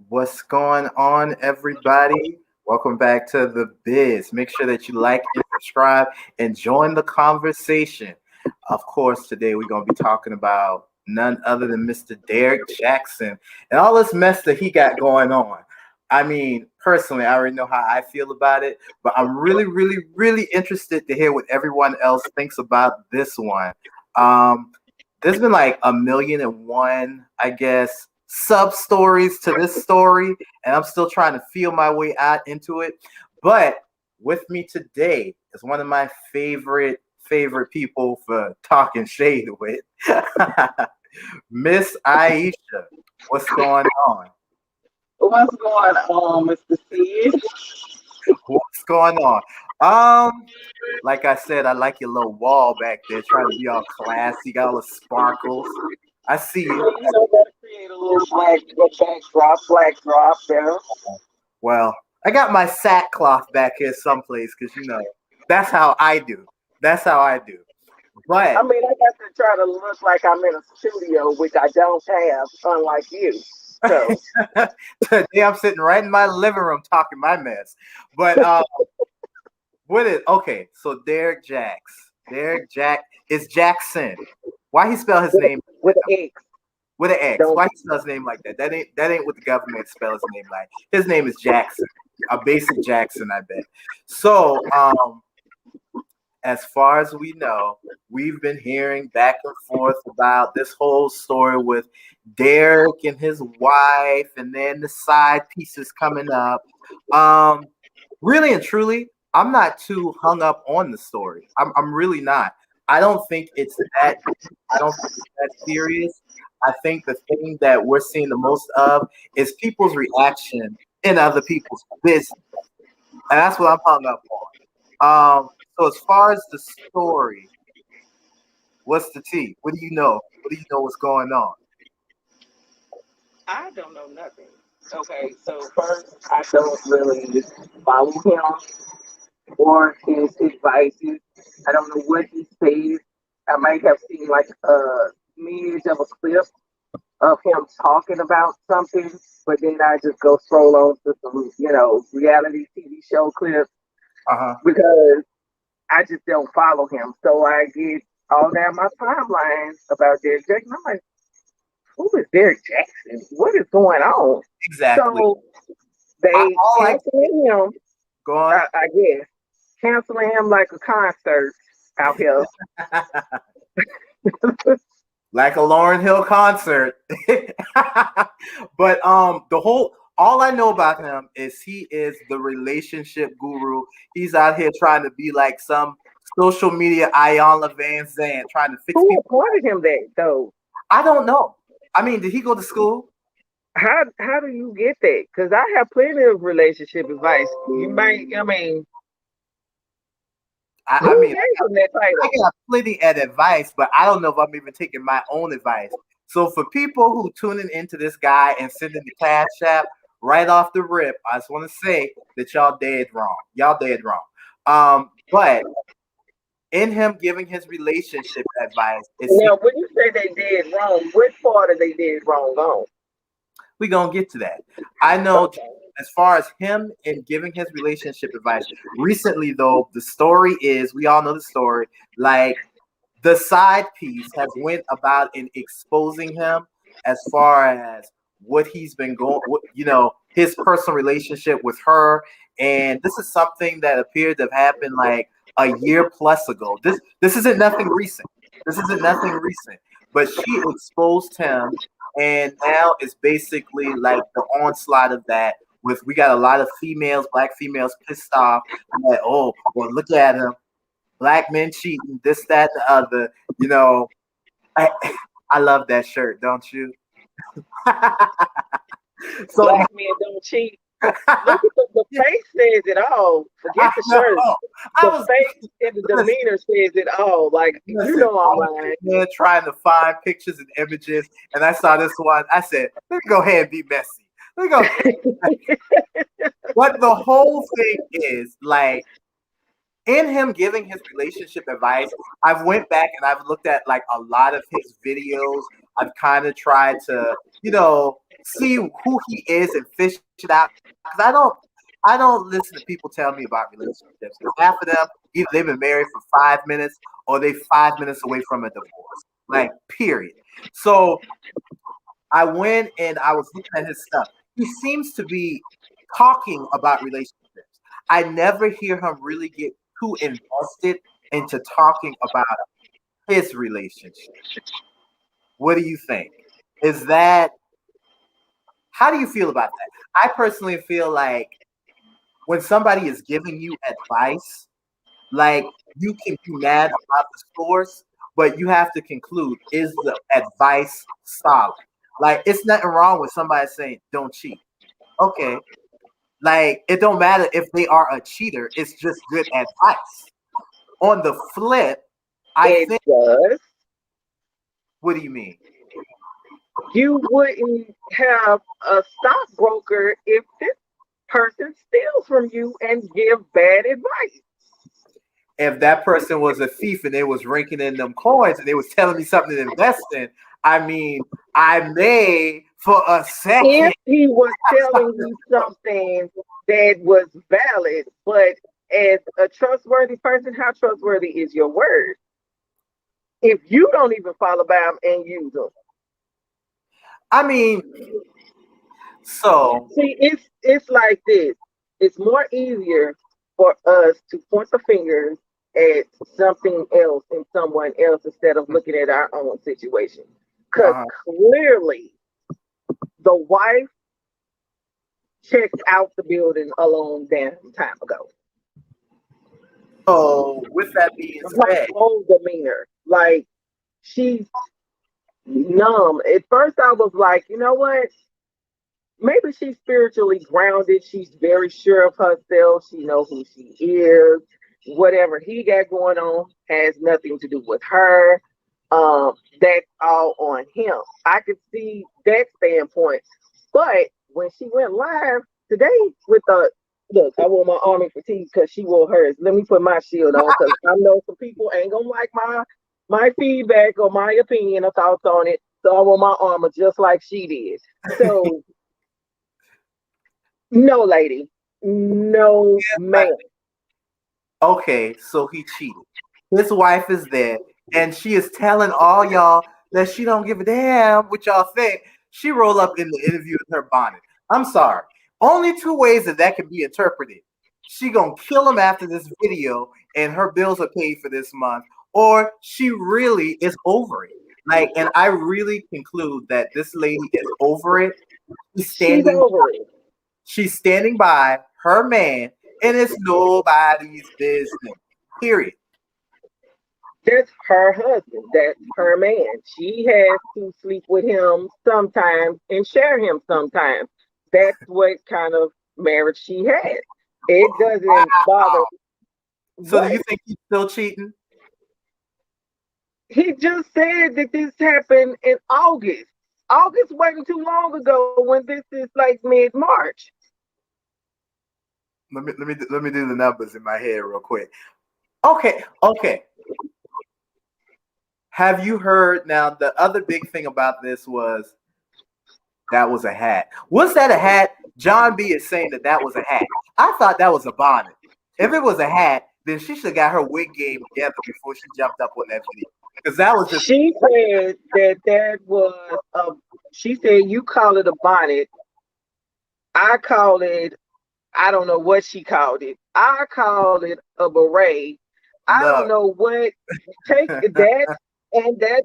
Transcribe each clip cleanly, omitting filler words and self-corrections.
What's going on, everybody? Welcome back to the Biz. Make sure that you like and subscribe and join the conversation. Of course, today we're going to be talking about none other than Mr. Derrick Jaxn and all this mess that he got going on. I mean, personally, I already know how I feel about it, but I'm really interested to hear what everyone else thinks about this one. Um, there's been like a million and one, I guess, sub stories to this story, and I'm still trying to feel my way out into it. But with me today is one of my favorite people for talking shade with, Miss Aisha. What's going on? What's going on, Mr. Sid? What's going on? Um, like I said, I like your little wall back there, trying to be all classy, got all the sparkles. I see you. Gotta create a little flag drop there. Well, I got my sackcloth back here someplace because that's how I do. That's how I do. But I mean, I got to try to look like I'm in a studio, which I don't have, unlike you. So, today I'm sitting right in my living room talking my mess. But what is okay? So Derrick Jack is Jackson. Why he spell his name with an X, with an X? don't. Why he spell his name like that? That ain't what the government spells his name like. His name is Jackson, a basic Jackson, I bet. So as far as we know, we've been hearing back and forth about this whole story with Derrick and his wife, and then the side pieces coming up. Um, really and truly, I'm not too hung up on the story. I'm really not. I don't think it's that. I don't think it's that serious. I think the thing that we're seeing the most of is people's reaction in other people's business, and that's what I'm hung up on. So as far as the story, what's the tea? What do you know? What do you know what's going on? I don't know nothing. Okay, so first, I don't really follow him or his advices. I don't know what he says. I might have seen like a smidge of a clip of him talking about something, but then I just go scroll on to some, reality TV show clips Uh-huh. because I just don't follow him. So I get all down my timeline about Derrick Jaxn. I'm like, who is Derrick Jaxn? What is going on? Exactly. So they All I canceling him, go on. I guess. Canceling him like a concert out here. Like a Lauryn Hill concert. But the whole all I know about him is he is the relationship guru. He's out here trying to be like some social media Iyanla Van Zandt, trying to fix Who people. appointed him that though? I don't know. I mean, did he go to school? How do you get that? Because I have plenty of relationship advice. You might, I mean, I who mean, gave him that I title? got plenty of advice, but I don't know if I'm even taking my own advice. So for people who tuning into this guy and sending the cash app right off the rip, I just want to say that y'all dead wrong. Y'all dead wrong. But in him giving his relationship advice, it seems Now, when you say they did wrong, what part of they did wrong on? we gonna get to that. I know Okay. as far as him and giving his relationship advice. Recently, though, the story is we all know the story. Like the side piece has went about in exposing him as far as what he's been going, his personal relationship with her, and this is something that appeared to have happened like a year plus ago. This isn't nothing recent. This isn't nothing recent, but she exposed him, and now it's basically like the onslaught of that. With we got a lot of females, black females, pissed off. Like, oh, well, look at him black men cheating, this, that, the other. You know, I, I love that shirt, don't you? So Black men don't cheat. Look at the face says it all. I Forget the shirt. know. I The was face and the listen, demeanor says it all. Like you listen. know I I'm was lying. sitting there trying to find pictures and images, and I saw this one. I said, "Let me go ahead and be messy. Let me go." But the whole thing is like in him giving his relationship advice, I've went back and I've looked at like a lot of his videos. I've kind of tried to, see who he is and fish it out. Because I don't listen to people tell me about relationships. Because half of them either they've been married for 5 minutes or they 5 minutes away from a divorce. Like, period. So I went and I was looking at his stuff. He seems to be talking about relationships. I never hear him really get too invested into talking about his relationship. What do you think? Is that, how do you feel about that? I personally feel like when somebody is giving you advice, like, you can be mad about the source, but you have to conclude, is the advice solid? Like, it's nothing wrong with somebody saying don't cheat. Okay. Like, it don't matter if they are a cheater, it's just good advice. On the flip, I think, does. what do you mean? You wouldn't have a stockbroker if this person steals from you and give bad advice. If that person was a thief and they was raking in them coins and they was telling me something to invest in, I mean, I may for a second. If he was telling you something that was valid, but as a trustworthy person, how trustworthy is your word? If you don't even follow by them and use them. I mean, so see, it's like this. It's more easier for us to point the fingers at something else and someone else instead of looking at our own situation. Because clearly the wife checked out the building a long damn time ago. So with that being said, whole demeanor, like she's numb. At first I was like, you know what? Maybe she's spiritually grounded. She's very sure of herself. She knows who she is. Whatever he got going on has nothing to do with her. That's all on him. I could see that standpoint. But when she went live today with the look, I wore my army fatigue because she wore hers. Let me put my shield on because I know some people ain't gonna like my feedback or my opinion or thoughts on it. So I wore my armor just like she did. So no, lady. No, man. Okay, so he cheated. His wife is there, and she is telling all y'all that she don't give a damn what y'all think. She roll up in the interview with her bonnet. I'm sorry. Only two ways that can be interpreted. She gonna kill him after this video, and her bills are paid for this month, or she really is over it. Like, and I really conclude that this lady is over it. She's over it. She's standing by her man, and it's nobody's business. Period. That's her husband. That's her man. She has to sleep with him sometimes and share him sometimes. That's what kind of marriage she had. It doesn't bother. So do you think he's still cheating? He just said that this happened in August. August wasn't too long ago when this is like mid-March. Let me do the numbers in my head real quick. Okay. Have you heard now? The other big thing about this was that was a hat. Was that a hat? John B is saying that was a hat. I thought that was a bonnet. If it was a hat, then she should have got her wig game together before she jumped up on that video. Because that was just. She said that was a. She said you call it a bonnet. I call it. I don't know what she called it. I called it a beret. I don't know what. Take that and that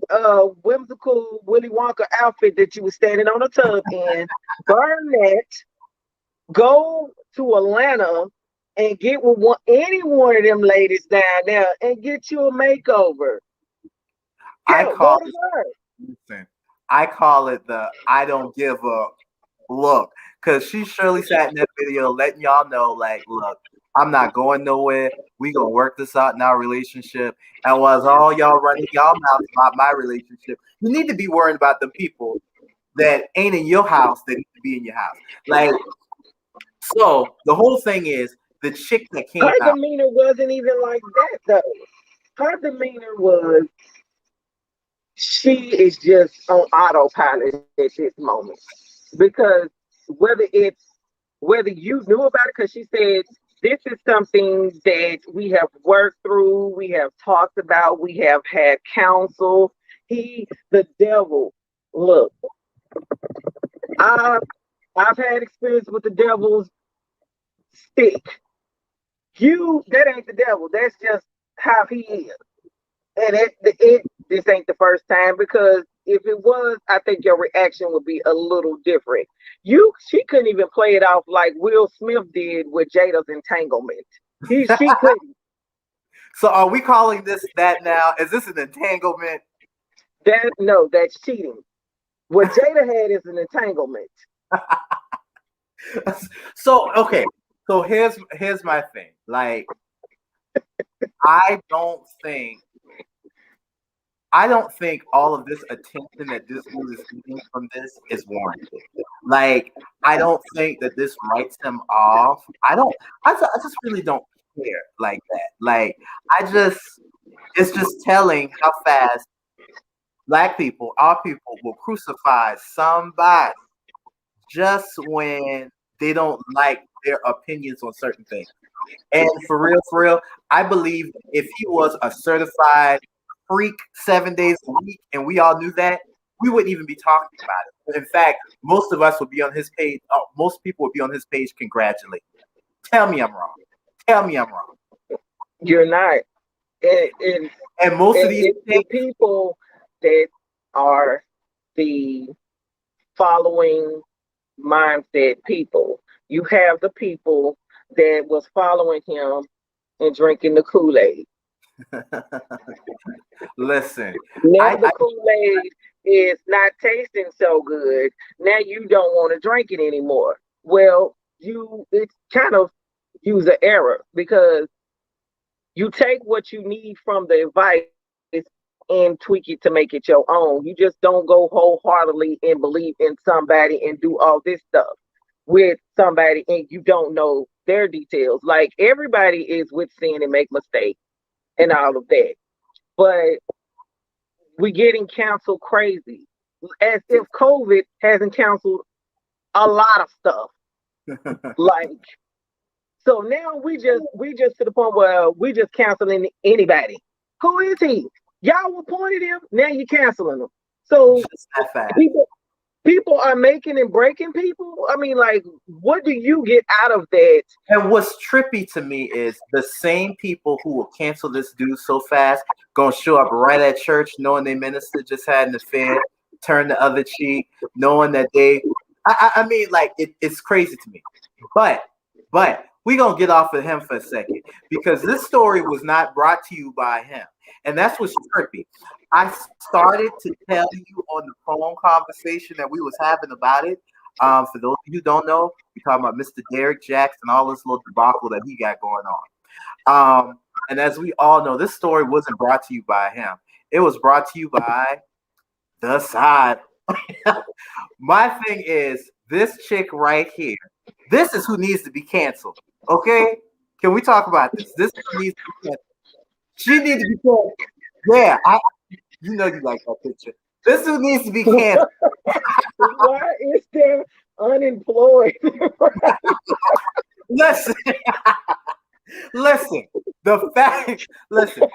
whimsical Willy Wonka outfit that you were standing on a tub in. Burn that. Go to Atlanta and get with any one of them ladies down there and get you a makeover. I call it the I don't give a look, because she surely sat in that video letting y'all know, like, look, I'm not going nowhere. We gonna work this out in our relationship. And was all y'all running y'all mouth about my relationship, you need to be worried about the people that ain't in your house that need to be in your house. Like, so the whole thing is the chick that came out. Her demeanor wasn't even like that though. Her demeanor was she is just on autopilot at this moment. because whether it's whether you knew about it, because she said this is something that we have worked through, we have talked about, we have had counsel. The devil, look, I've I've had experience with the devil's stick. That ain't the devil. That's just how he is. And this ain't the first time, because if it was, I think your reaction would be a little different. She couldn't even play it off like Will Smith did with Jada's entanglement. She couldn't. So are we calling this that now? Is this an entanglement? No, that's cheating. What Jada had is an entanglement. So okay. So here's my thing. Like, I don't think all of this attention that this dude is getting from this is warranted. Like, I don't think that this writes him off. I just really don't care like that. Like, it's just telling how fast Black people, our people, will crucify somebody just when they don't like their opinions on certain things. And for real, I believe if he was a certified freak 7 days a week and we all knew that, we wouldn't even be talking about it. In fact, most of us would be on his page. Most people would be on his page congratulating. Tell me I'm wrong. Tell me I'm wrong. You're not. And most of these the people that are the following mindset people. You have the people that was following him and drinking the Kool-Aid. Listen, now the Kool-Aid is not tasting so good. Now you don't want to drink it anymore. Well, it's kind of user error, because you take what you need from the advice and tweak it to make it your own. You just don't go wholeheartedly and believe in somebody and do all this stuff with somebody and you don't know their details. Like, everybody is with sin and make mistakes and all of that. But we're getting canceled crazy, as if COVID hasn't canceled a lot of stuff. Like, so now we just to the point where we just canceling anybody. Who is he? Y'all appointed him. Now you're canceling him. So people are making and breaking people. I mean, like, what do you get out of that? And what's trippy to me is the same people who will cancel this dude so fast gonna show up right at church knowing their minister just had an affair, turn the other cheek, knowing that I mean, like, it's crazy to me. But we're gonna get off of him for a second, because this story was not brought to you by him. And that's what's trippy. I started to tell you on the phone conversation that we was having about it. For those of you who don't know, we're talking about Mr. Derrick Jaxn and all this little debacle that he got going on. And as we all know, this story wasn't brought to you by him. It was brought to you by the side. My thing is, this chick right here, this is who needs to be canceled. Okay? Can we talk about this? This needs to be canceled. She needs to be canceled. Yeah, you know you like that picture. This who needs to be canceled. Why is there unemployed? Listen. Listen. So for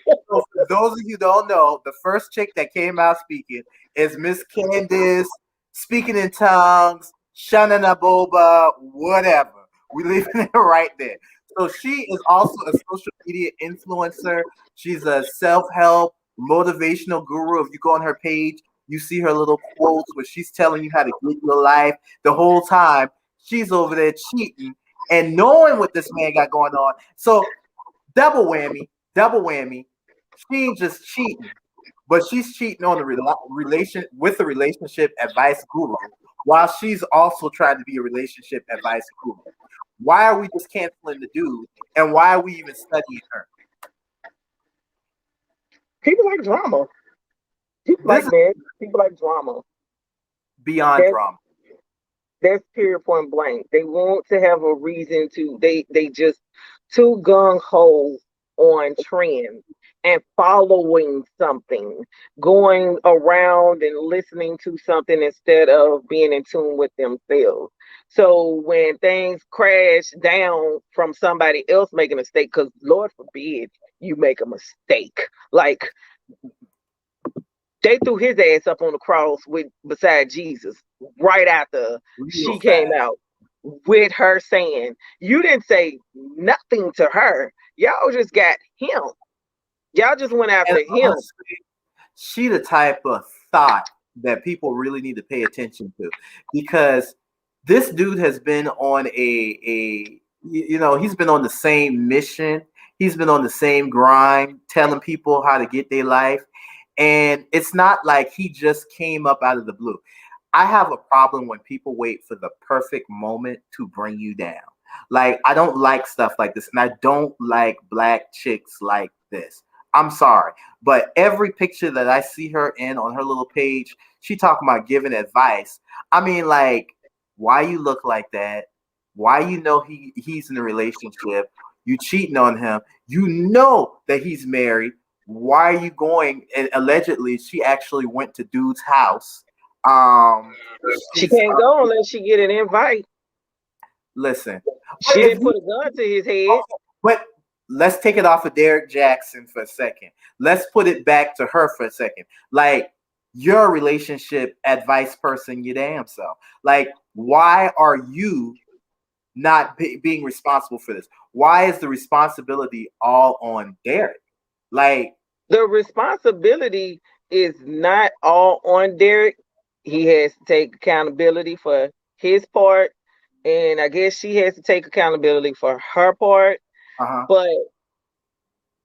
those of you who don't know, the first chick that came out speaking is Miss Candace, speaking in tongues, Shanana Boba, whatever. We leaving it right there. So she is also a social media influencer. She's a self-help motivational guru. If you go on her page, you see her little quotes where she's telling you how to get your life. The whole time she's over there cheating and knowing what this man got going on. So double whammy. She ain't just cheating, but she's cheating on the relationship advice guru, while she's also trying to be a relationship advice guru. Why are we just canceling the dude, and why are we even studying her? People like drama. People like drama. Beyond drama. That's period, point blank. They want to have a reason to. They just too gung ho on trends, and following something, going around and listening to something instead of being in tune with themselves. So when things crash down from somebody else making a mistake, because Lord forbid you make a mistake, like they threw his ass up on the cross with beside Jesus right after Real she came fast. out with her saying, you didn't say nothing to her. Y'all just got him. Y'all just went And after him. honestly, she the type of thought that people really need to pay attention to, because this dude has been on he's been on the same mission. He's been on the same grind, telling people how to get their life. And it's not like he just came up out of the blue. I have a problem when people wait for the perfect moment to bring you down. Like, I don't like stuff like this, and I don't like black chicks like this. I'm sorry, but every picture that I see her in on her little page, she talking about giving advice. I mean, like, why you look like that? Why you know he's in a relationship? You cheating on him. You know that he's married. Why are you going? And allegedly, she actually went to dude's house. Um, She she's can't go unless she get an invite. listen. But She if didn't you, put a gun to his head. but let's take it off of Derrick Jaxn for a second. Let's put it back to her for a second. Like, you're a relationship advice person, you damn self. Like, why are you not being responsible for this? Why is the responsibility all on Derrick? Like, The responsibility is not all on Derrick. He has to take accountability for his part, and I guess she has to take accountability for her part. uh-huh. But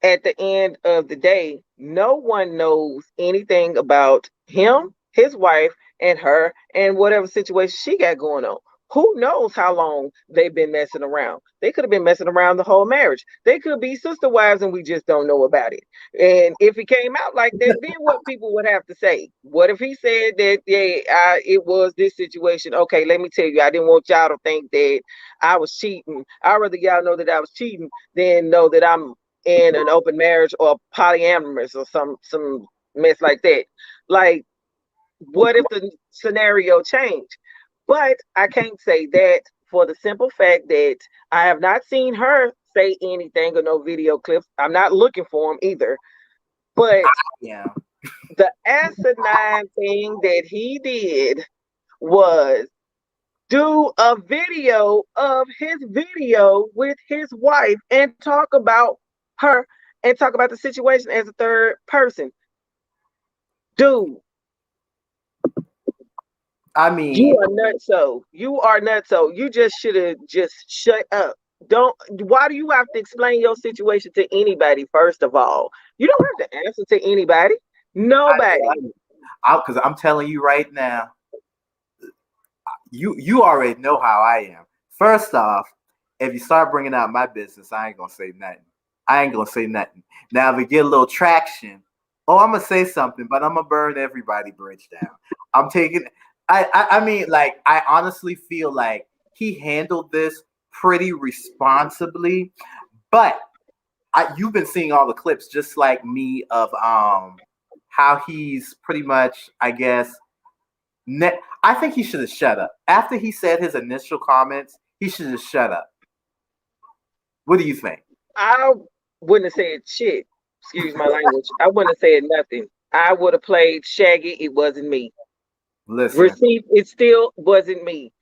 at the end of the day, no one knows anything about him, his wife, and her, and whatever situation she got going on. Who knows how long they've been messing around? They could have been messing around the whole marriage. They could be sister wives and we just don't know about it. And if it came out like that, then what people would have to say? What if he said that, yeah, it was this situation? Okay, let me tell you, I didn't want y'all to think that I was cheating. I'd rather y'all know that I was cheating than know that I'm in an open marriage or polyamorous or some mess like that. Like, what if the scenario changed? But I can't say that for the simple fact that I have not seen her say anything or no video clips. I'm not looking for them either. But Yeah. the asinine thing that he did was do a video of his video with his wife and talk about her and talk about the situation as a third person. Dude, I you mean, are nutso. You are nutso. You just should have just shut up. Don't. Why do you have to explain your situation to anybody? First of all, you don't have to answer to anybody. Nobody. because I'm telling you right now, you already know how I am. First off, if you start bringing out my business, I ain't gonna say nothing. I ain't gonna say nothing. Now, if we get a little traction, oh, I'm gonna say something, but I'm gonna burn everybody bridge down. I'm taking. I mean, like, I honestly feel like he handled this pretty responsibly, but you've been seeing all the clips, just like me, of how he's pretty much, I guess. I think he should have shut up after he said his initial comments. He should have shut up. What do you think? I wouldn't have said shit. Excuse my language. I wouldn't have said nothing. I would have played Shaggy. It wasn't me. Listen, Receipt. It still wasn't me.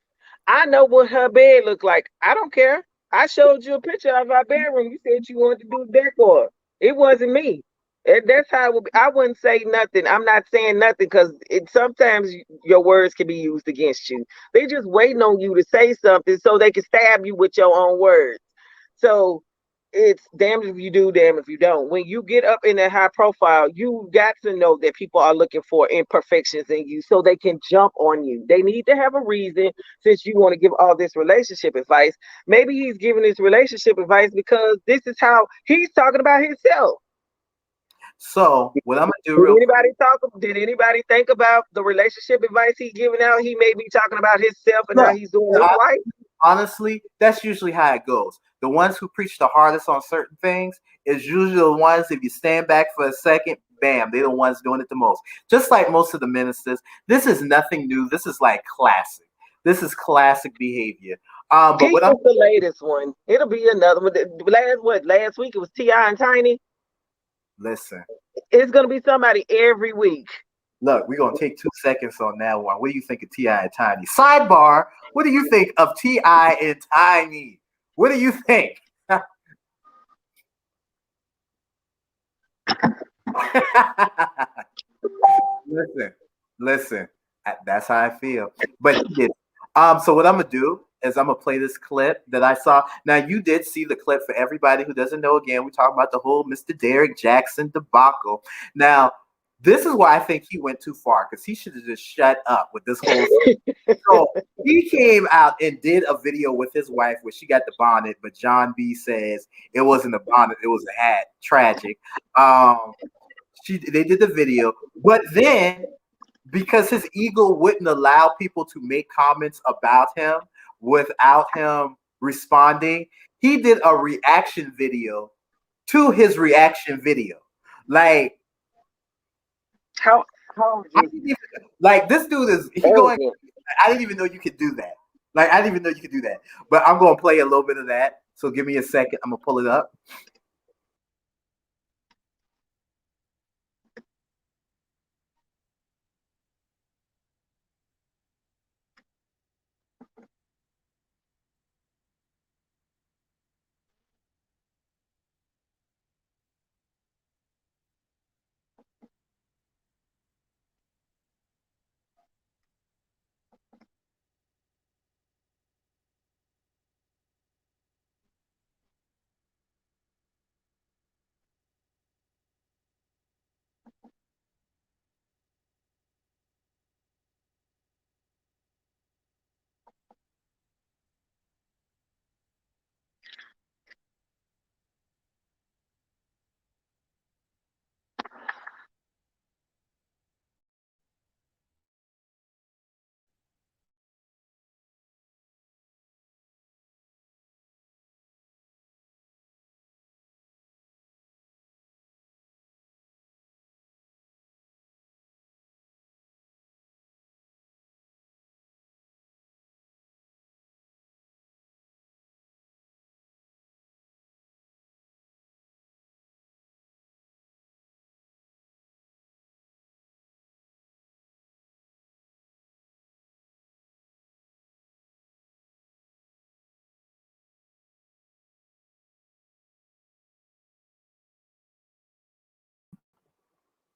I know what her bed looked like. I don't care. I showed you a picture of our bedroom. You said you wanted to do decor. It wasn't me. That's how it would be. I wouldn't say nothing. I'm not saying nothing because it sometimes your words can be used against you. They just waiting on you to say something so they can stab you with your own words. So it's damned if you do, damn if you don't. When you get up in that high profile, you got to know that people are looking for imperfections in you so they can jump on you. They need to have a reason. Since you want to give all this relationship advice, maybe he's giving this relationship advice because this is how he's talking about himself. so what I'm gonna do Did real quick. anybody talk? Did anybody think about the relationship advice he's giving out? He may be talking about himself and how Look, he's doing his wife. honestly, that's usually how it goes. The ones who preach the hardest on certain things is usually the ones, if you stand back for a second, bam, they're the ones doing it the most. Just like most of the ministers, this is nothing new. This is like classic. This is classic behavior. But Keep what I'm us the latest one. It'll be another one. Last week it was T.I. and Tiny. listen. It's gonna be somebody every week. Look, we're gonna take 2 seconds on that one. What do you think of T.I. and Tiny? Sidebar, what do you think of T.I. and Tiny? What do you think? listen. That's how I feel. But so what I'm gonna do is I'm gonna play this clip that I saw. Now you did see the clip. For everybody who doesn't know, again, we talk about the whole Mr. Derrick Jaxn debacle. Now, this is why I think he went too far, because he should have just shut up with this whole so he came out and did a video with his wife where she got the bonnet, but John B says it wasn't a bonnet, it was a hat. Tragic. They did the video, but then because his ego wouldn't allow people to make comments about him without him responding, he did a reaction video to his reaction video. Like How like this dude is he going. I didn't even know you could do that. Like I didn't even know you could do that. But I'm gonna play a little bit of that. So give me a second. I'm gonna pull it up.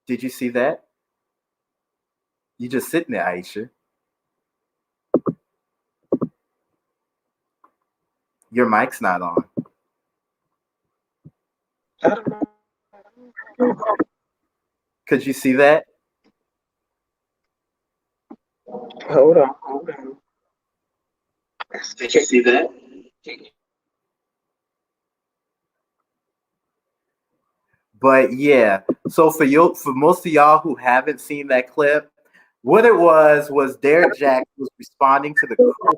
Did you see that? You just sitting there, Aisha. Your mic's not on. I don't know. Could you see that? Hold on. Did you see that? But yeah, so for most of y'all who haven't seen that clip, what it was Derrick Jaxn was responding to the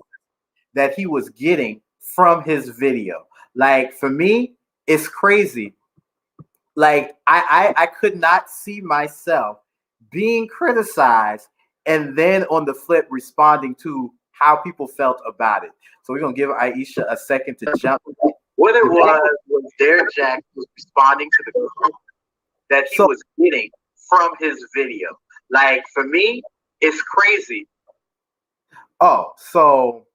that he was getting from his video. Like for me, it's crazy. Like I could not see myself being criticized and then on the flip responding to how people felt about it. So we're gonna give Aisha a second to jump. What it was Derrick Jaxn was responding to the that he was getting from his video. Like for me, it's crazy. Oh, so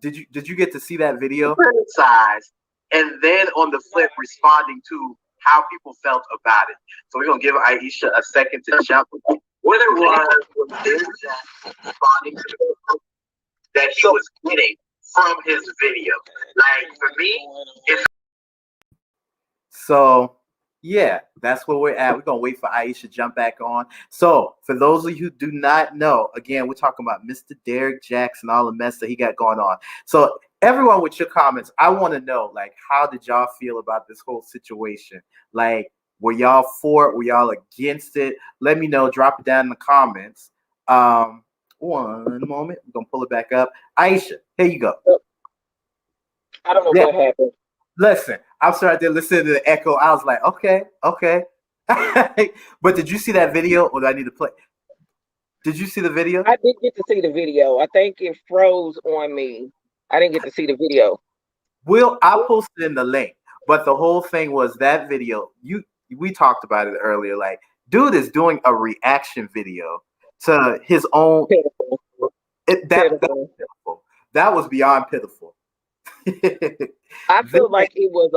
did you get to see that video? Criticized and then on the flip responding to how people felt about it. So we're gonna give Aisha a second to jump. What it was Derrick Jaxn responding to the that he was getting from his video. Like for me, it's so yeah, that's where we're at. We're gonna wait for Aisha to jump back on. So for those of you who do not know, again, we're talking about Mr. Derrick Jaxn and all the mess that he got going on. So everyone with your comments, I want to know, like, how did y'all feel about this whole situation? Like, were y'all for it? Were y'all against it? Let me know. Drop it down in the comments. One moment. I'm gonna pull it back up. Aisha, here you go. I don't know Yeah. what happened. Listen, I'm sorry. I did listen to the echo. I was like, okay, okay. But did you see that video, or do I need to play? Did you see the video? I did get to see the video. I think it froze on me. I didn't get to see the video. I'll post it in the link. But the whole thing was that video. We talked about it earlier. Like, dude is doing a reaction video to his own. Pitiful. That was Pitiful. pitiful. That was beyond pitiful. I Then- feel like it was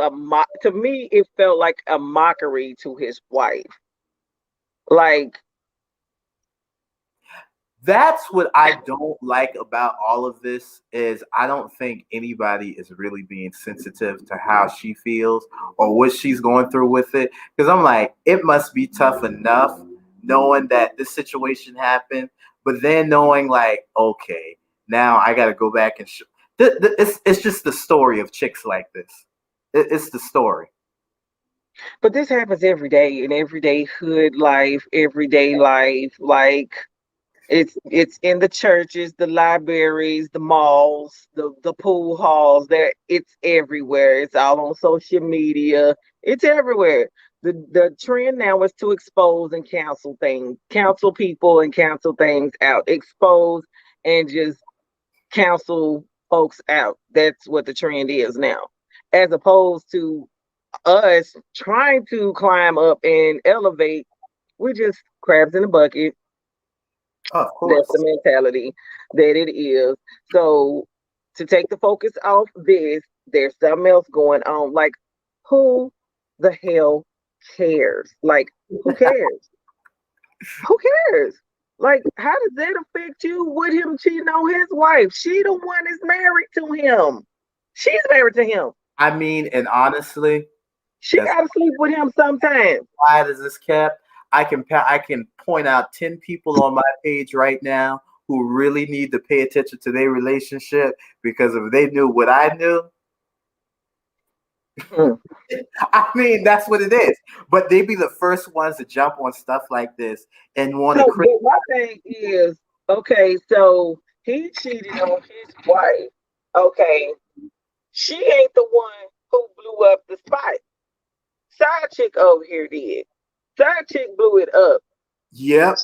to me, it felt like a mockery to his wife. Like, That's what I don't like about all of this is I don't think anybody is really being sensitive to how she feels or what she's going through with it. Because I'm like, it must be tough enough knowing that this situation happened, but then knowing like, okay, now I got to go back and it's just the story of chicks like this. It's the story. but this happens every day in everyday hood life, everyday life. Like, it's in the churches, the libraries, the malls, the pool halls. It's everywhere. It's all on social media. It's everywhere. The trend now is to expose and counsel people and counsel things out. Expose and just counsel folks out. That's what the trend is now. As opposed to us trying to climb up and elevate, we're just crabs in a bucket. Oh, of That's course. the mentality that it is. So to take the focus off this, there's something else going on. Like, who the hell cares? Like, who cares? Who cares? Like, how does that affect you with him cheating on his wife? She the one is married to him. She's married to him. I mean, and honestly, She as gotta sleep with him sometimes. wide as this kept, I can point out 10 people on my page right now who really need to pay attention to their relationship because if they knew what I knew, Mm. I mean that's what it is. But they be the first ones to jump on stuff like this and want to So, criticize. but my thing is, okay, so he cheated on his wife. Okay, she ain't the one who blew up the spot. Side chick over here did. Side chick blew it up. Yep.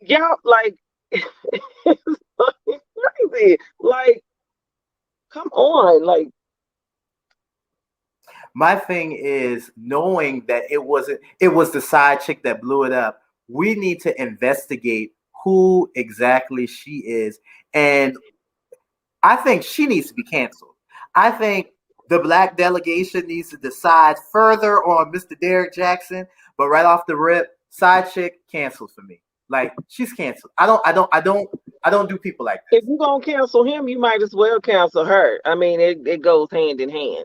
Y'all like it's like crazy. Like, come on. Like, My thing is knowing that it was the side chick that blew it up. We need to investigate who exactly she is. And I think she needs to be canceled. I think the black delegation needs to decide further on Mr. Derrick Jaxn, but right off the rip, side chick canceled for me. Like she's canceled. I don't do people like if this. you're gonna cancel him, you might as well cancel her. I mean, it goes hand in hand.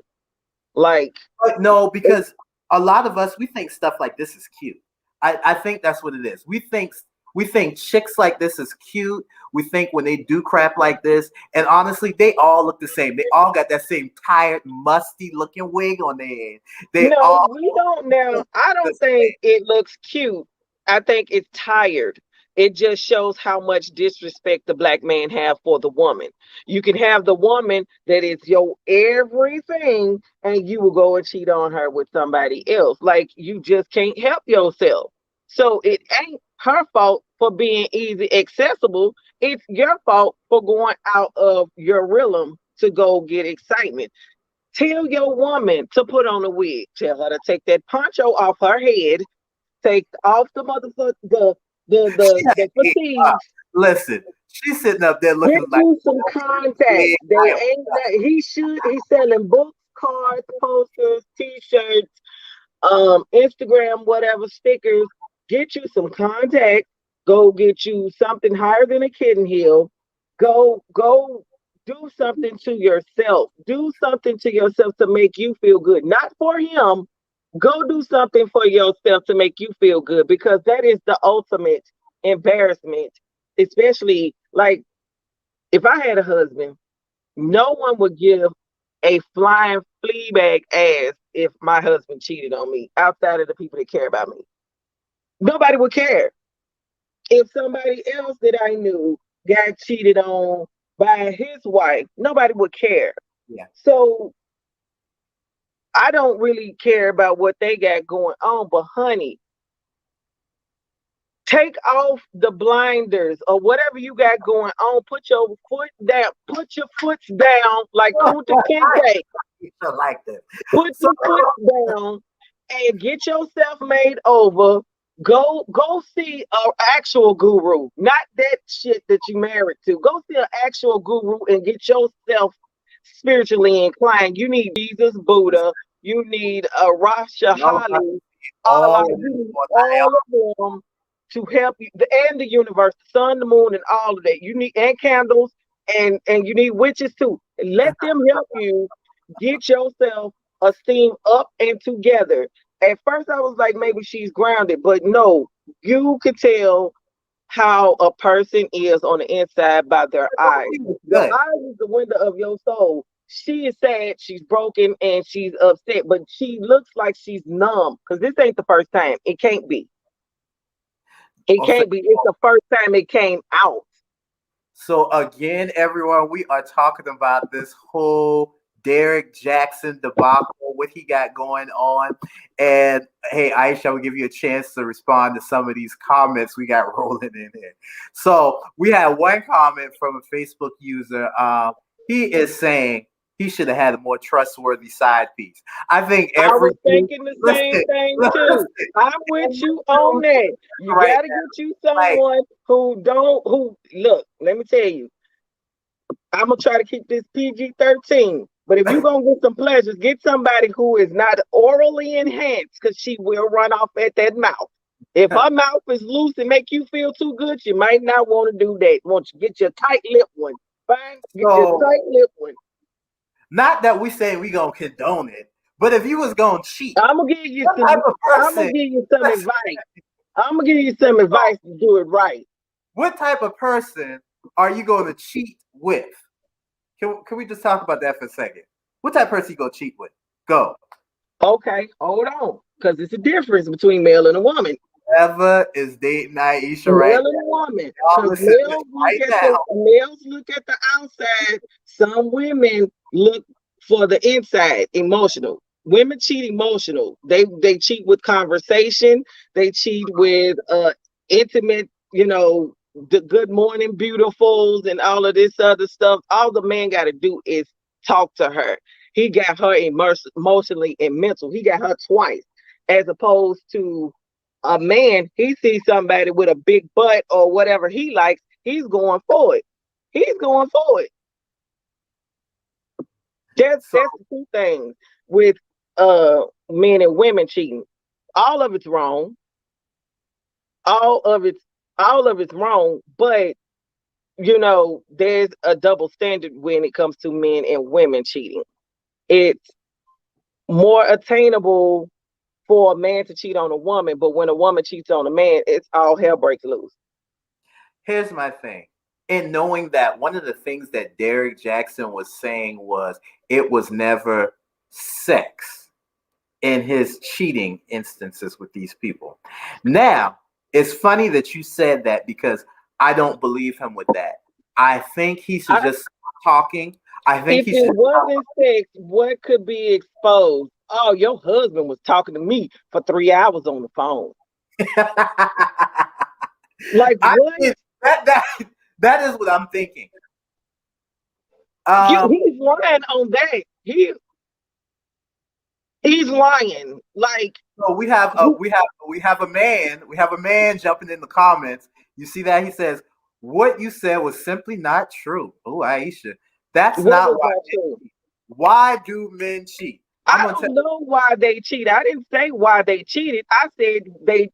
Like, But no, because a lot of us we think stuff like this is cute. I think that's what it is. We think chicks like this is cute. We think when they do crap like this, and honestly, they all look the same. They all got that same tired, musty looking wig on their head. They no, all we don't now. look I the don't same. think it looks cute. I think it's tired. It just shows how much disrespect the black man have for the woman. You can have the woman that is your everything, and you will go and cheat on her with somebody else. Like, you just can't help yourself. So it ain't her fault for being easy accessible. It's your fault for going out of your realm to go get excitement. Tell your woman to put on a wig. Tell her to take that poncho off her head. Take off the motherfucker, the fatigue. Listen, she's sitting up there Get looking like you some contacts. wig. They ain't that he's selling books, cards, posters, t-shirts, Instagram, whatever, stickers. Get you some contacts. Go get you something higher than a kitten heel. Go do something to yourself. Do something to yourself to make you feel good. Not for him. Go do something for yourself to make you feel good because that is the ultimate embarrassment. Especially like if I had a husband, no one would give a flying flea bag ass if my husband cheated on me outside of the people that care about me. Nobody would care. If somebody else that I knew got cheated on by his wife, nobody would care. Yeah. So I don't really care about what they got going on, but honey, take off the blinders or whatever you got going on. Put your foot down. Put your foot down like Kunta Kinte. I like that. Put So, your foot down and get yourself made over. Go see an actual guru, not that shit that you married to. Go see an actual guru and get yourself spiritually inclined. You need Jesus, Buddha. You need a Rasha no, Holly. all Allah, of you this need for all of them to help you, and the universe, the sun, the moon, and all of that. You need and candles, and you need witches too. Let them help you get yourself esteem up and together. At first, I was like, maybe she's grounded, but no, you can tell how a person is on the inside by their eyes. Your good. eyes is the window of your soul. She is sad, she's broken, and she's upset, but she looks like she's numb because this ain't the first time. It can't be. It Also, can't be. It's the first time it came out. so again, everyone, we are talking about this whole Derrick Jaxn debacle, what he got going on. And hey, Aisha, will give you a chance to respond to some of these comments we got rolling in here. So we had one comment from a Facebook user. He is saying he should have had a more trustworthy side piece. I think I every was thinking the same thing too. I'm with you on that. You right gotta get you someone who don't who look, let me tell you, I'm gonna try to keep this PG-13. But if you're gonna get some pleasures, get somebody who is not orally enhanced, because she will run off at that mouth. If her mouth is loose and make you feel too good, you might not want to do that. Want you get your tight lip one. Fine, get your tight lip one. Not that we say we gonna condone it, but if you was gonna cheat, I'm gonna give you what some. type of I'm gonna person? give you some advice. I'm gonna give you some advice to do it right. What type of person are you going to cheat with? Can we just talk about that for a second? What type of person you gonna cheat with? Go. Okay, hold on, because it's a difference between male and a woman. Whoever is dating Aisha Male right and a woman. now, Because listen to this right now. males look at the outside. Some women look for the inside, emotional. Women cheat emotional. They cheat with conversation. They cheat with intimate, the good morning beautifuls and all of this other stuff. All the man got to do is talk to her. He got her emotionally and mental. He got her twice, as opposed to a man. He sees somebody with a big butt or whatever he likes. He's going for it. He's going for it. That's the two things with men and women cheating. All of it's wrong. All of it's wrong, but there's a double standard when it comes to men and women cheating. It's more attainable for a man to cheat on a woman, but when a woman cheats on a man, it's all hell breaks loose. Here's my thing. In knowing that one of the things that Derrick Jaxn was saying was it was never sex in his cheating instances with these people. Now, it's funny that you said that because I don't believe him with that. I think he should just stop talking. I think if it wasn't sex, what could be exposed? Oh, your husband was talking to me for 3 hours on the phone. Like what? That is what I'm thinking. He's lying on that. He's lying. Like so we have a man jumping in the comments. You see that he says what you said was simply not true. Oh, Aisha, that's not why. True. Why do men cheat? I don't know why they cheat. I didn't say why they cheated. I said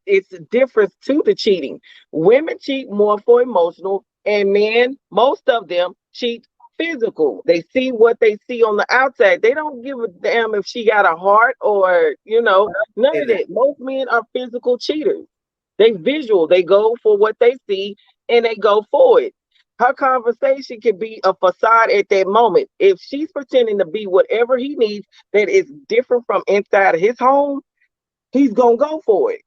it's a difference to the cheating. Women cheat more for emotional, and men, most of them, cheat physical. They see what they see on the outside. They don't give a damn if she got a heart or, none of that. Most men are physical cheaters. They visual. They go for what they see and they go for it. Her conversation can be a facade at that moment. If she's pretending to be whatever he needs that is different from inside of his home, he's going to go for it.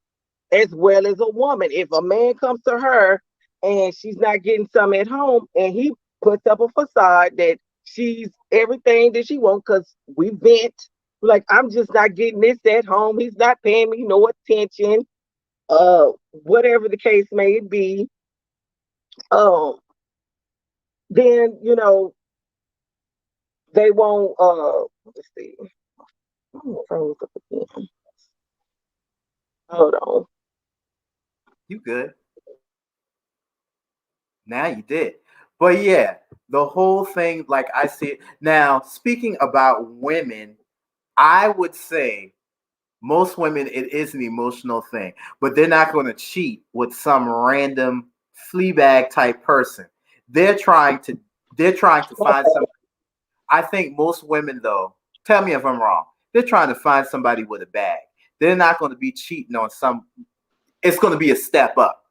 As well as a woman. If a man comes to her and she's not getting some at home and he puts up a facade that She's everything that she wants because we vent. Like, I'm just not getting this at home. He's not paying me no attention. Whatever the case may be. Um, then they won't. Let's see. Froze up again. Hold on. You good? Now you did. But yeah, the whole thing, like I see it. Now, speaking about women, I would say most women, it is an emotional thing, but they're not going to cheat with some random fleabag type person. They're trying to find some. I think most women, though, tell me if I'm wrong. They're trying to find somebody with a bag. They're not going to be cheating on some. It's going to be a step up.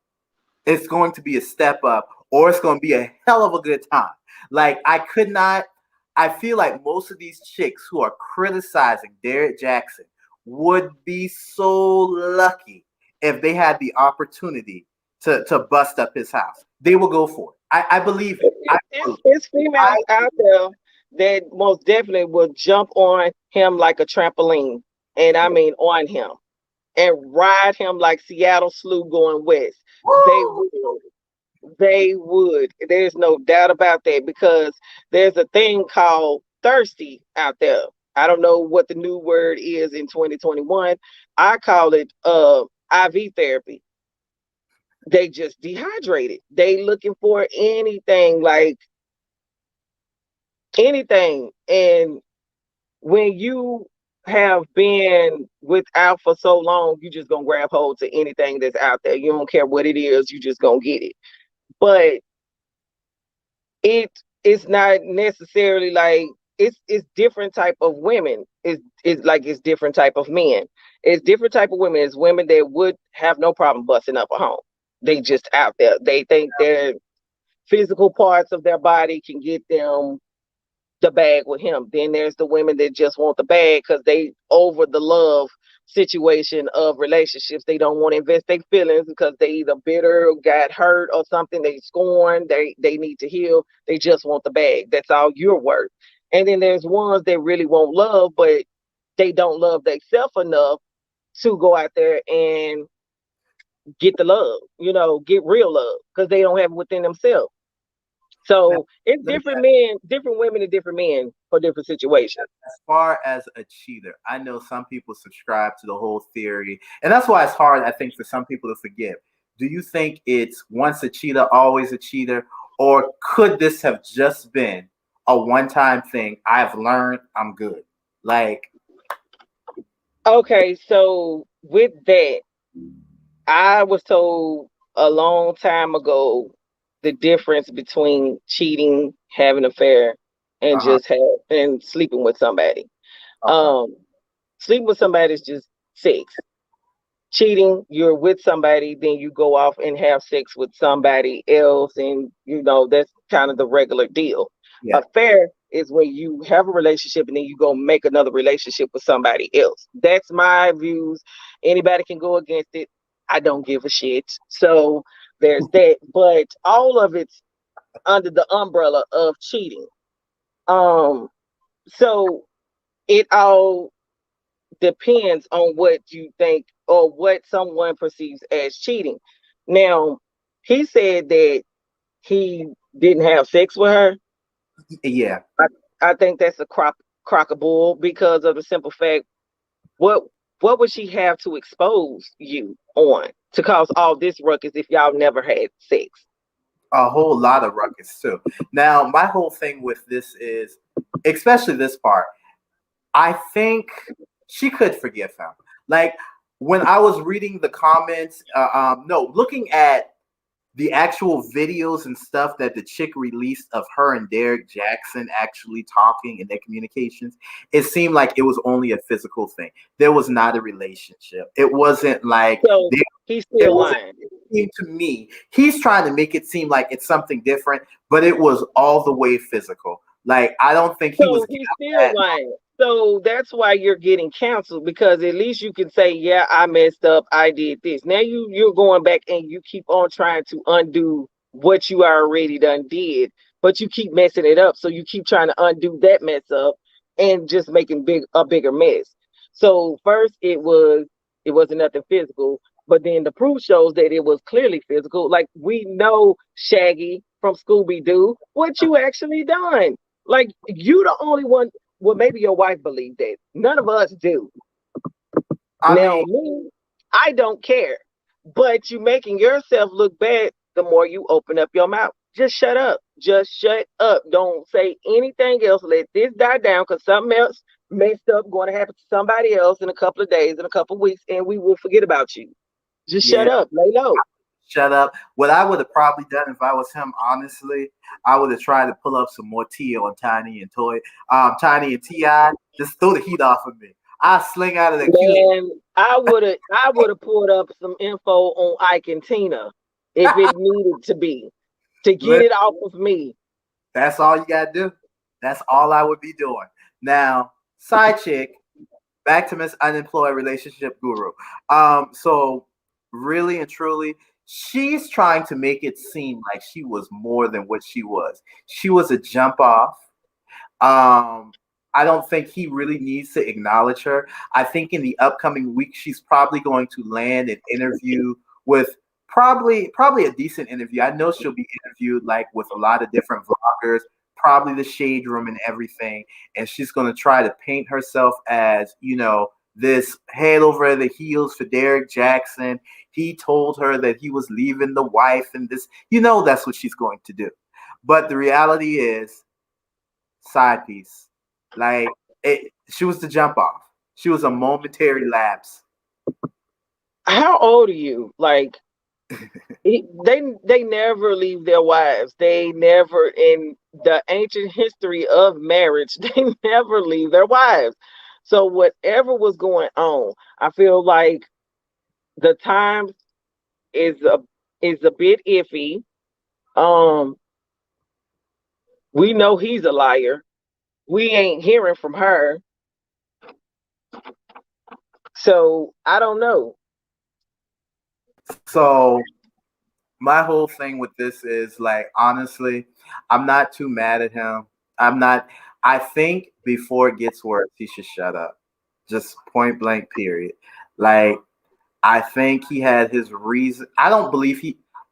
It's going to be a step up, or it's going to be a hell of a good time. Like, I feel like most of these chicks who are criticizing Derrick Jaxn would be so lucky if they had the opportunity to bust up his house. They will go for it. I believe it. It's females out there that most definitely will jump on him like a trampoline, and I mean on him, and ride him like Seattle Slew going west. They would. They would. There's no doubt about that because there's a thing called thirsty out there. I don't know what the new word is in 2021. I call it IV therapy. They just dehydrated. They looking for anything, like anything. And when you have been without for so long, you just gonna grab hold to anything that's out there. You don't care what it is, you just gonna get it. But it's not necessarily like it's different type of women. It's like it's different type of men. It's different type of women. It's women that would have no problem busting up a home. They just out there. They think their physical parts of their body can get them the bag with him. Then there's the women that just want the bag because they over the love situation of relationships. They don't want to invest their feelings because they either bitter, got hurt, or something. They scorn. They need to heal. They just want the bag. That's all you're worth. And then there's ones that really want love, but they don't love themselves enough to go out there and get the love, get real love because they don't have it within themselves. So it's different men, different women, and different men for different situations. As far as a cheater, I know some people subscribe to the whole theory, and that's why it's hard, I think, for some people to forgive. Do you think it's once a cheater, always a cheater, or could this have just been a one-time thing? I've learned, I'm good. Like, okay, so with that, I was told a long time ago the difference between cheating, having an affair, and just and sleeping with somebody. Sleeping with somebody is just sex. Cheating, you're with somebody, then you go off and have sex with somebody else, and that's kind of the regular deal. Yeah. Affair is when you have a relationship and then you go make another relationship with somebody else. That's my views. Anybody can go against it. I don't give a shit. So there's that. But all of it's under the umbrella of cheating. So it all depends on what you think or what someone perceives as cheating. Now, he said that he didn't have sex with her. Yeah. I think that's a crock of bull because of the simple fact, what would she have to expose you on to cause all this ruckus if y'all never had sex? A whole lot of ruckus too. Now, my whole thing with this is, especially this part, I think she could forgive him. Like, when I was reading the comments, looking at the actual videos and stuff that the chick released of her and Derrick Jaxn actually talking in their communications, it seemed like it was only a physical thing. There was not a relationship. It wasn't like he's still lying. To me, he's trying to make it seem like it's something different, but it was all the way physical. Like, I don't think he was. He's still lying. So that's why you're getting canceled, because at least you can say, yeah, I messed up. I did this. Now you're going back and you keep on trying to undo what you already done did but you keep messing it up. So you keep trying to undo that mess up and just making a bigger mess. So first it wasn't nothing physical, but then the proof shows that it was clearly physical. Like we know Shaggy from Scooby Doo, what you actually done. Like you the only one. Well, maybe your wife believed that. None of us do. Me, I don't care. But you making yourself look bad the more you open up your mouth. Just shut up. Just shut up. Don't say anything else. Let this die down because something else messed up going to happen to somebody else in a couple of days, in a couple of weeks, and we will forget about you. Just shut up. Lay low. Shut up. What I would have probably done if I was him, honestly, I would have tried to pull up some more tea on Tiny and Tiny and T.I. Just throw the heat off of me. I sling out of the Man, I would have pulled up some info on Ike and Tina if it needed to be to get it off of me. That's all you gotta do. That's all I would be doing. Now, side chick, back to Miss Unemployed Relationship Guru. So really and truly, she's trying to make it seem like she was more than what she was. She was a jump off. I don't think he really needs to acknowledge her. I think in the upcoming week, she's probably going to land an interview with probably a decent interview. I know she'll be interviewed like with a lot of different vloggers, probably the Shade Room and everything. And she's going to try to paint herself as, this head over the heels for Derrick Jaxn. He told her that he was leaving the wife and this, that's what she's going to do. But the reality is, side piece. Like she was the jump off. She was a momentary lapse. How old are you? Like they never leave their wives. They never, in the ancient history of marriage, they never leave their wives. So whatever was going on, I feel like the time is a bit iffy. We know he's a liar. We ain't hearing from her. So I don't know. So my whole thing with this is like, honestly, I'm not too mad at him. I think before it gets worse, he should shut up. Just point blank, period. Like, I think he had his reason. I don't believe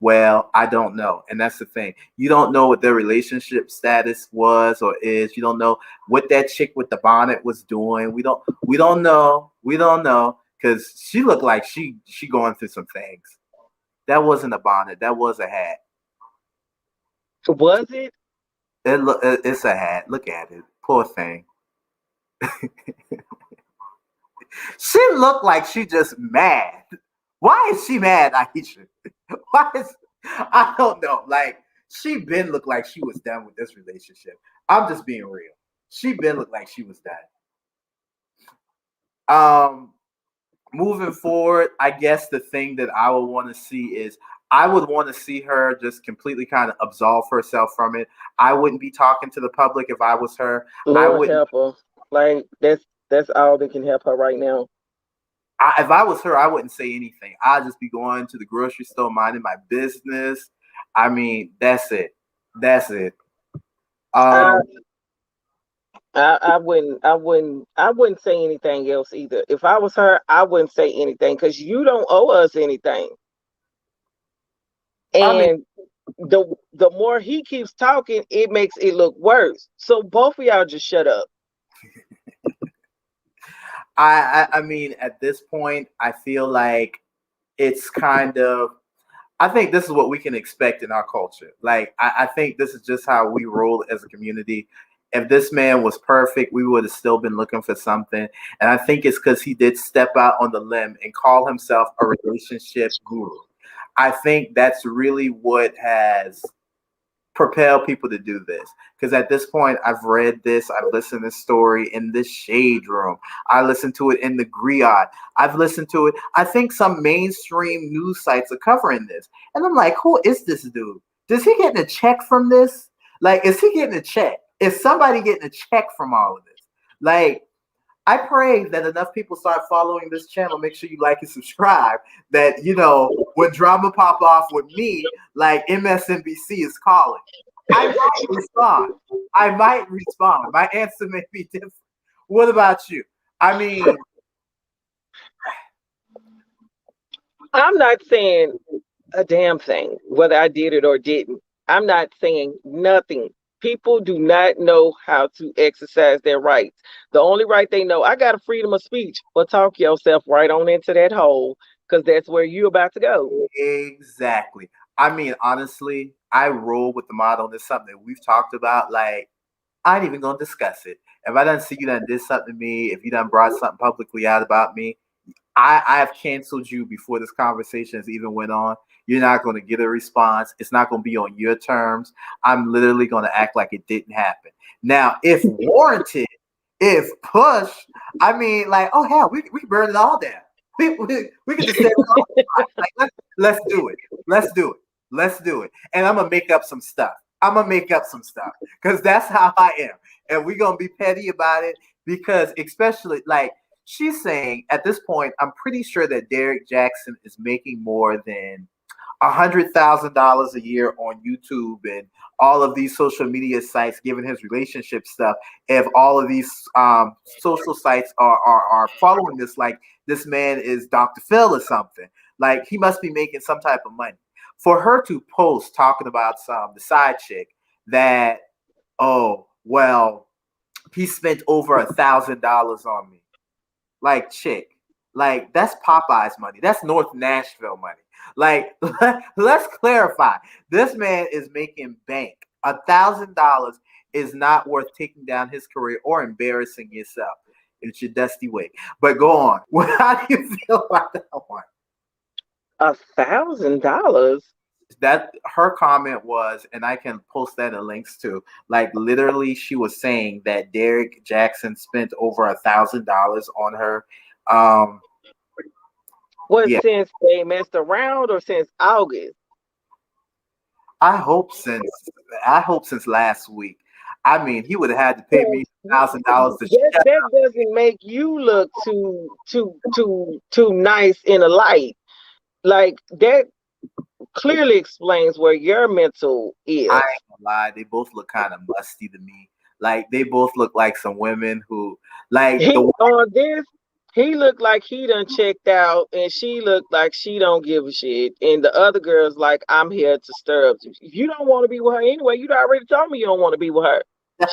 I don't know. And that's the thing. You don't know what their relationship status was or is. You don't know what that chick with the bonnet was doing. We don't know. We don't know. Because she looked like she going through some things. That wasn't a bonnet. That was a hat. Was it? It's a hat. Look at it. Poor thing. She looked like she just mad. Why is she mad, Aisha? I don't know. Like, she been looked like she was done with this relationship. I'm just being real. She been looked like she was done. Moving forward, I guess the thing that I would want to see is I would want to see her just completely kind of absolve herself from it. I wouldn't be talking to the public if I was her. Lord help her. Like that's all that can help her right now. If I was her, I wouldn't say anything. I'd just be going to the grocery store, minding my business. I mean, that's it. That's it. I wouldn't say anything else either. If I was her, I wouldn't say anything because you don't owe us anything. And the more he keeps talking, it makes it look worse. So both of y'all just shut up. I mean, at this point, I feel like it's kind of, I think this is what we can expect in our culture. Like, I think this is just how we roll as a community. If this man was perfect, we would have still been looking for something. And I think it's because he did step out on the limb and call himself a relationship guru. I think that's really what has propelled people to do this. Because at this point, I've read this, I've listened to this story in the Shade Room. I listened to it in the Griot. I've listened to it. I think some mainstream news sites are covering this. And I'm like, who is this dude? Does he get a check from this? Like, is he getting a check? Is somebody getting a check from all of this? Like, I pray that enough people start following this channel. Make sure you like and subscribe. That, when drama pop off with me, like MSNBC is calling. I might respond. I might respond. My answer may be different. What about you? I mean, I'm not saying a damn thing, whether I did it or didn't. I'm not saying nothing. People do not know how to exercise their rights. The only right they know, I got a freedom of speech, but talk yourself right on into that hole because that's where you're about to go. exactly. I mean, honestly, I roll with the model. There's something that we've talked about. Like, I ain't even gonna discuss it. If I done see you done did something to me, if you done brought something publicly out about me, I have canceled you before this conversation has even went on. You're not going to get a response. It's not going to be on your terms. I'm literally going to act like it didn't happen. Now, if warranted, if push, I mean, like, oh hell, we burn it all down. We can just say, like, let's do it. Let's do it. Let's do it. And I'm gonna make up some stuff. I'm gonna make up some stuff because that's how I am. And we're gonna be petty about it because, especially like she's saying at this point, I'm pretty sure that Derrick Jaxn is making more than $100,000 a year on YouTube and all of these social media sites, given his relationship stuff. If all of these social sites are following this, like this man is Dr. Phil or something, like he must be making some type of money. For her to post talking about the side chick that, oh well, he spent over $1,000 on me. Like, chick, like that's Popeye's money. That's North Nashville money. Like, let's clarify. This man is making bank. $1,000 is not worth taking down his career or embarrassing yourself. It's your dusty way. But go on. How do you feel about that one? $1,000. That her comment was, and I can post that in links too. Like literally, she was saying that Derrick Jaxn spent over $1,000 on her. Was Yeah, since they messed around or since August? I hope since last week. I mean, he would have had to pay me $1,000 to That doesn't make you look too nice in a light. Like that clearly explains where your mental is. I ain't gonna lie, they both look kind of musty to me. Like they both look like some women who like He the on this, he looked like he done checked out, and she looked like she don't give a shit. And the other girl's like, I'm here to stir up. If you don't want to be with her anyway, you'd already told me you don't want to be with her.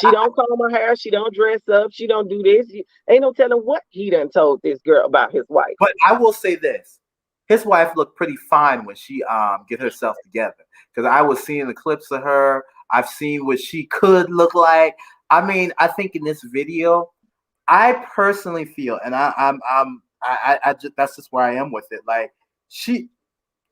She don't comb her hair, she don't dress up, she don't do this. Ain't no telling what he done told this girl about his wife. But I will say this. His wife looked pretty fine when she get herself together. Because I was seeing the clips of her. I've seen what she could look like. I mean, I think in this video, I personally feel, and I just that's just where I am with it. Like she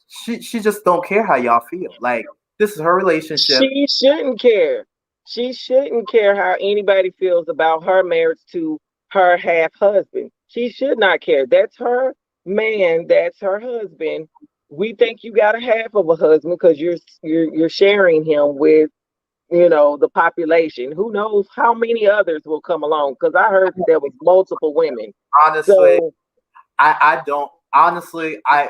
she just don't care how y'all feel. Like this is her relationship. She shouldn't care. She shouldn't care how anybody feels about her marriage to her half husband. She should not care. That's her man. That's her husband. We think you got a half of a husband because you're sharing him with the population. Who knows how many others will come along? Because I heard there was multiple women. Honestly, So I don't honestly I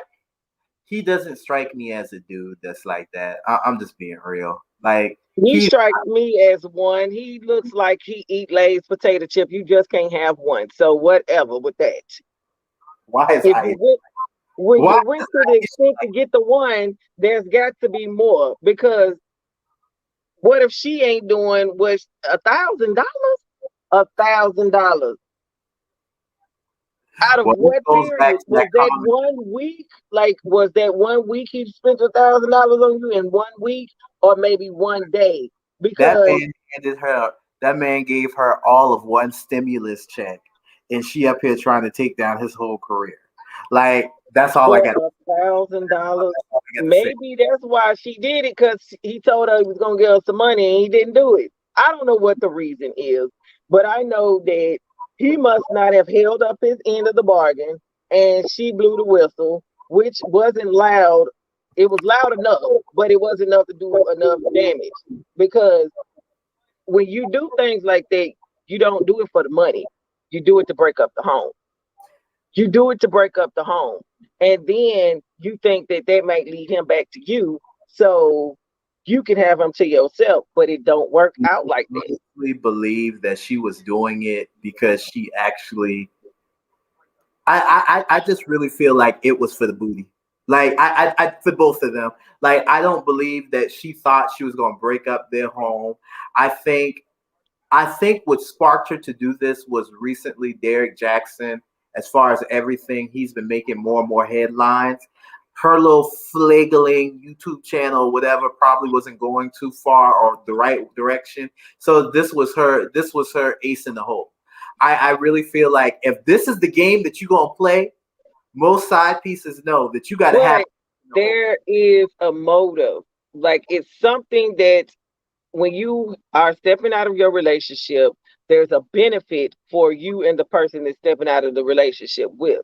he doesn't strike me as a dude that's like that. I'm just being real. Like he he strikes me as one. He looks like he eat Lay's potato chip. You just can't have one. So whatever with that. why is If I you went when why you went to the extent to get the one, there's got to be more. Because what if she ain't doing was $1,000? $1,000. Out of well, this what goes back period? to Was that that comment. 1 week? Like, was that 1 week he spent $1,000 on you in 1 week, or maybe one day? That Because man handed her. That man gave her all of one stimulus check, and she up here trying to take down his whole career. Like that's all I for got. $1,000, To say. maybe that's why she did it, because he told her he was gonna give her some money and he didn't do it. I don't know what the reason is, but I know that he must not have held up his end of the bargain, and she blew the whistle, which wasn't loud. It was loud enough, but it wasn't enough to do enough damage. Because when you do things like that, you don't do it for the money. You do it to break up the home. You do it to break up the home. And then you think that that might lead him back to you. So you can have him to yourself, but it don't work out like that. Honestly believe that she was doing it because she actually I just really feel like it was for the booty. Like I for both of them. Like I don't believe that she thought she was gonna break up their home. I think I think what sparked her to do this was recently Derrick Jaxn. As far as everything, he's been making more and more headlines. Her little flaggling YouTube channel, whatever, probably wasn't going too far or the right direction. So this was her. This was her ace in the hole. I really feel like if this is the game that you're gonna play, most side pieces know that you got to have. But there is a motive. Like it's something that when you are stepping out of your relationship, there's a benefit for you and the person that's stepping out of the relationship with.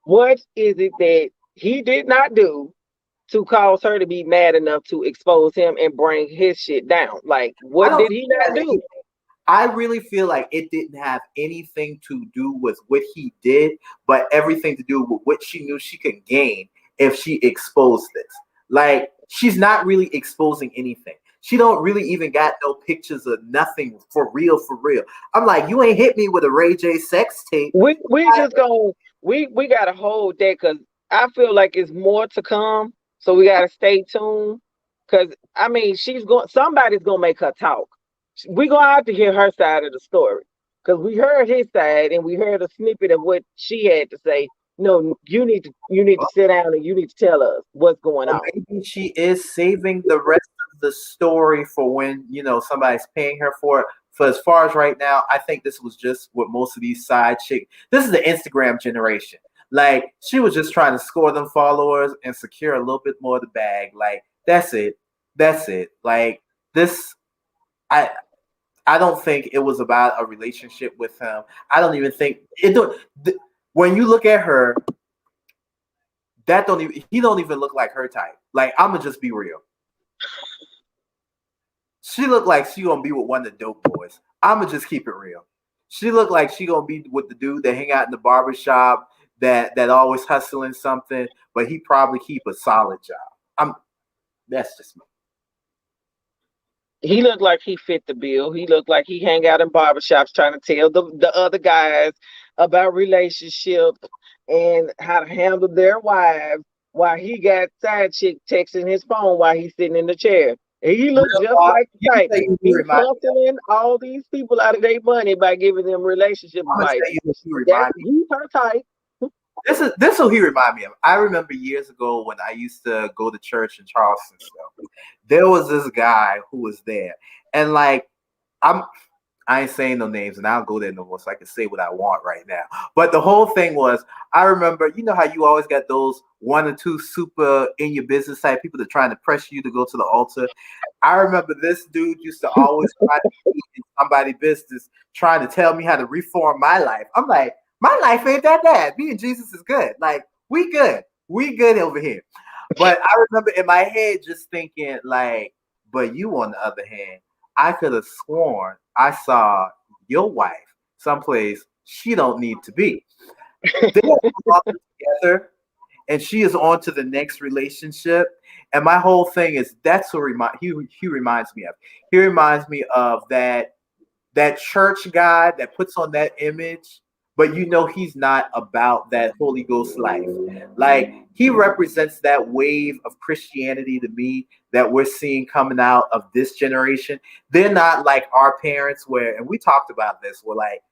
What is it that he did not do to cause her to be mad enough to expose him and bring his shit down? Like, I what don't did he not do? I really feel like it didn't have anything to do with what he did, but everything to do with what she knew she could gain if she exposed this. Like she's not really exposing anything. She don't really even got no pictures of nothing for real, for real. I'm like, you ain't hit me with a Ray J sex tape. We just go we gotta hold that because I feel like it's more to come. So we gotta stay tuned. Cause I mean somebody's gonna make her talk. We gonna have to hear her side of the story. Cause we heard his side and we heard a snippet of what she had to say. No, you need to sit down and you need to tell us what's going Or on. maybe she is saving the rest of the story for when somebody's paying her for it. For as far as right now, I think this was just what most of these side chicks. This is the Instagram generation. Like she was just trying to score them followers and secure a little bit more of the bag. Like that's it. That's it. Like this, I I don't think it was about a relationship with him. I don't even think it. When you look at her, that don't even he don't even look like her type. Like I'm gonna just be real. She looked like she gonna be with one of the dope boys. I'm gonna just keep it real. She looked like she gonna be with the dude that hang out in the barber shop that always hustling something, but he probably keep a solid job. I'm That's just me. He looked like he fit the bill. He looked like he hang out in barbershops trying to tell the other guys about relationships and how to handle their wives while he got side chick texting his phone while he's sitting in the chair. And he looked Real just talk. like You the can type. say you He's remind me. hustling all these people out of their money by giving them relationship I'm gonna advice. tell you who you That's remind me. he's her type. This who he remind me of. I remember years ago when I used to go to church in Charleston. So there was this guy who was there, and like I'm I ain't saying no names, and I don't go there no more, so I can say what I want right now. But the whole thing was, I remember, you know how you always got those one or two super in your business type people that trying to press you to go to the altar. I remember this dude used to always try to be in somebody's business, trying to tell me how to reform my life. I'm like, my life ain't that bad. Me and Jesus is good. Like, we good. We good over here. But I remember in my head just thinking, like, but you on the other hand, I could have sworn I saw your wife someplace she don't need to be. They are together and she is on to the next relationship. And my whole thing is that's what he reminds me of. He reminds me of that church guy that puts on that image, but he's not about that Holy Ghost life. Like he represents that wave of Christianity to me that we're seeing coming out of this generation. They're not like our parents where, and we talked about this, where like,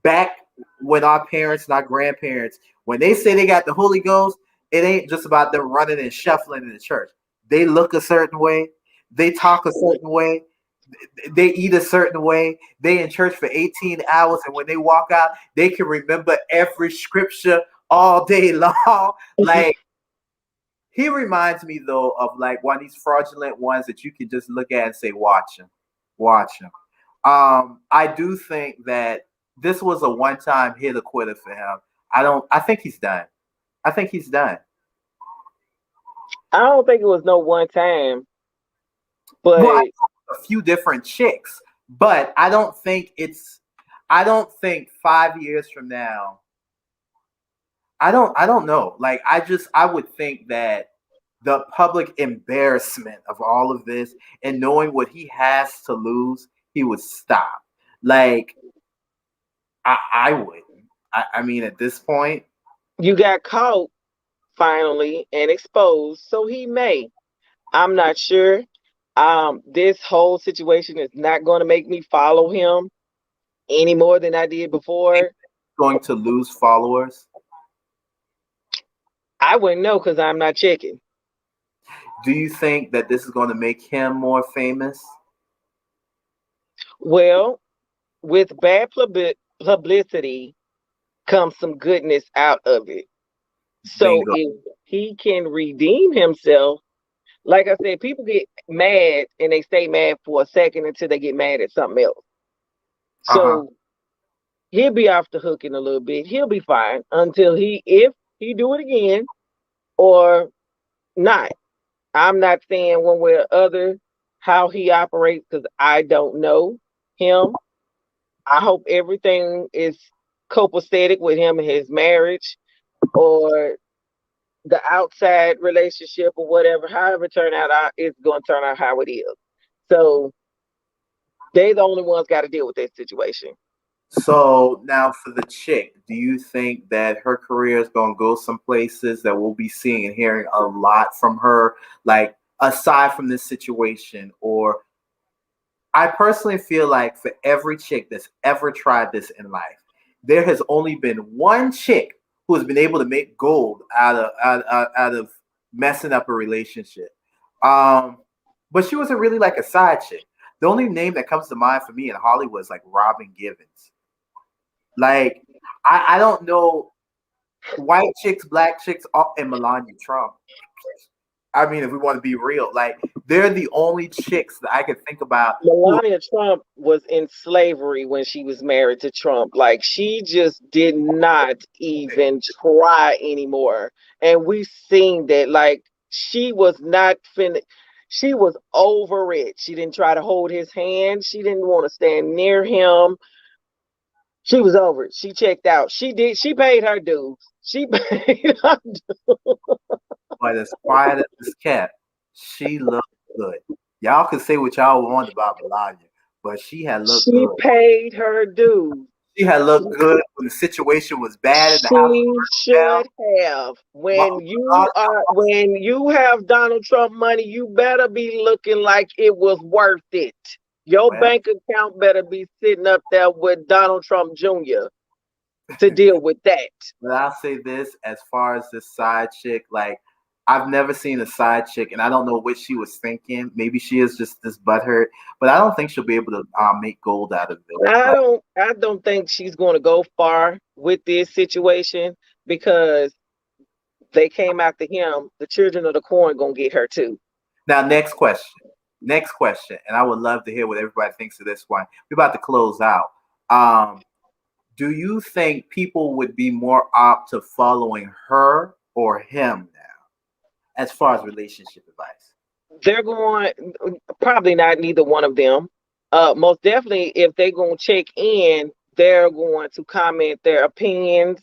back when our parents and our grandparents, when they say they got the Holy Ghost, it ain't just about them running and shuffling in the church. They look a certain way, they talk a certain way, they eat a certain way. They in church for 18 hours, and when they walk out, they can remember every scripture all day long. Like he reminds me though of like one of these fraudulent ones that you can just look at and say, "Watch him, watch him." I do think that this was a one-time hit or quitter for him. I think he's done. I think he's done. I don't think it was no one time, Well, I but know a few different chicks, but I don't think it's. I don't think 5 years from now. I don't know. Like I would think that. the public embarrassment of all of this and knowing what he has to lose, he would stop. Like I wouldn't. I mean, at this point, You got caught finally and exposed, so he may. I'm not sure. This whole situation is not going to make me follow him any more than I did before. going to lose followers. I wouldn't know because I'm not checking. Do you think that this is going to make him more famous? Well, with bad publicity comes some goodness out of it. So Bingo. if he can redeem himself, like I said, people get mad and they stay mad for a second until they get mad at something else. So he'll be off the hook in a little bit. He'll be fine until if he do it again or not. I'm not saying one way or other how he operates because I don't know him. I hope everything is copacetic with him and his marriage or the outside relationship or whatever. However, turn out it's going to turn out how it is. So they the only ones got to deal with that situation. So now for the chick, do you think that her career is going to go some places that we'll be seeing and hearing a lot from her, like aside from this situation? Or I personally feel like for every chick that's ever tried this in life, there has only been one chick who has been able to make gold out of messing up a relationship. But she wasn't really like a side chick. The only name that comes to mind for me in Hollywood is like Robin Givens. Like, I don't know white chicks, black chicks, and Melania Trump. I mean, if we want to be real, like they're the only chicks that I can think about. Melania Trump was in slavery when she was married to Trump. Like she just did not even try anymore. And we seen that like she was not finna. She was over it. She didn't try to hold his hand. She didn't want to stand near him. She was over it. She checked out. She did. She paid her dues. She paid her dues. But as quiet as this cat, she looked good. Y'all can say what y'all want about Melania, but she had looked She good. paid her dues. She had looked good when the situation was bad in the house. She should have. When you have Donald Trump money, you better be looking like it was worth it. Your Well, bank account better be sitting up there with Donald Trump Jr. to deal with that. but I'll say this as far as this side chick, like I've never seen a side chick, and I don't know what she was thinking. Maybe she is just this butthurt, but I don't think she'll be able to make gold out of it. Like, I don't think she's going to go far with this situation because they came after him. The children of the corn gonna get her too. now, next question. Next question, and I would love to hear what everybody thinks of this one. We're about to close out. Um, do you think people would be more apt to following her or him now, as far as relationship advice? They're going probably not neither one of them. Most definitely, if they're gonna check in, they're going to comment their opinions,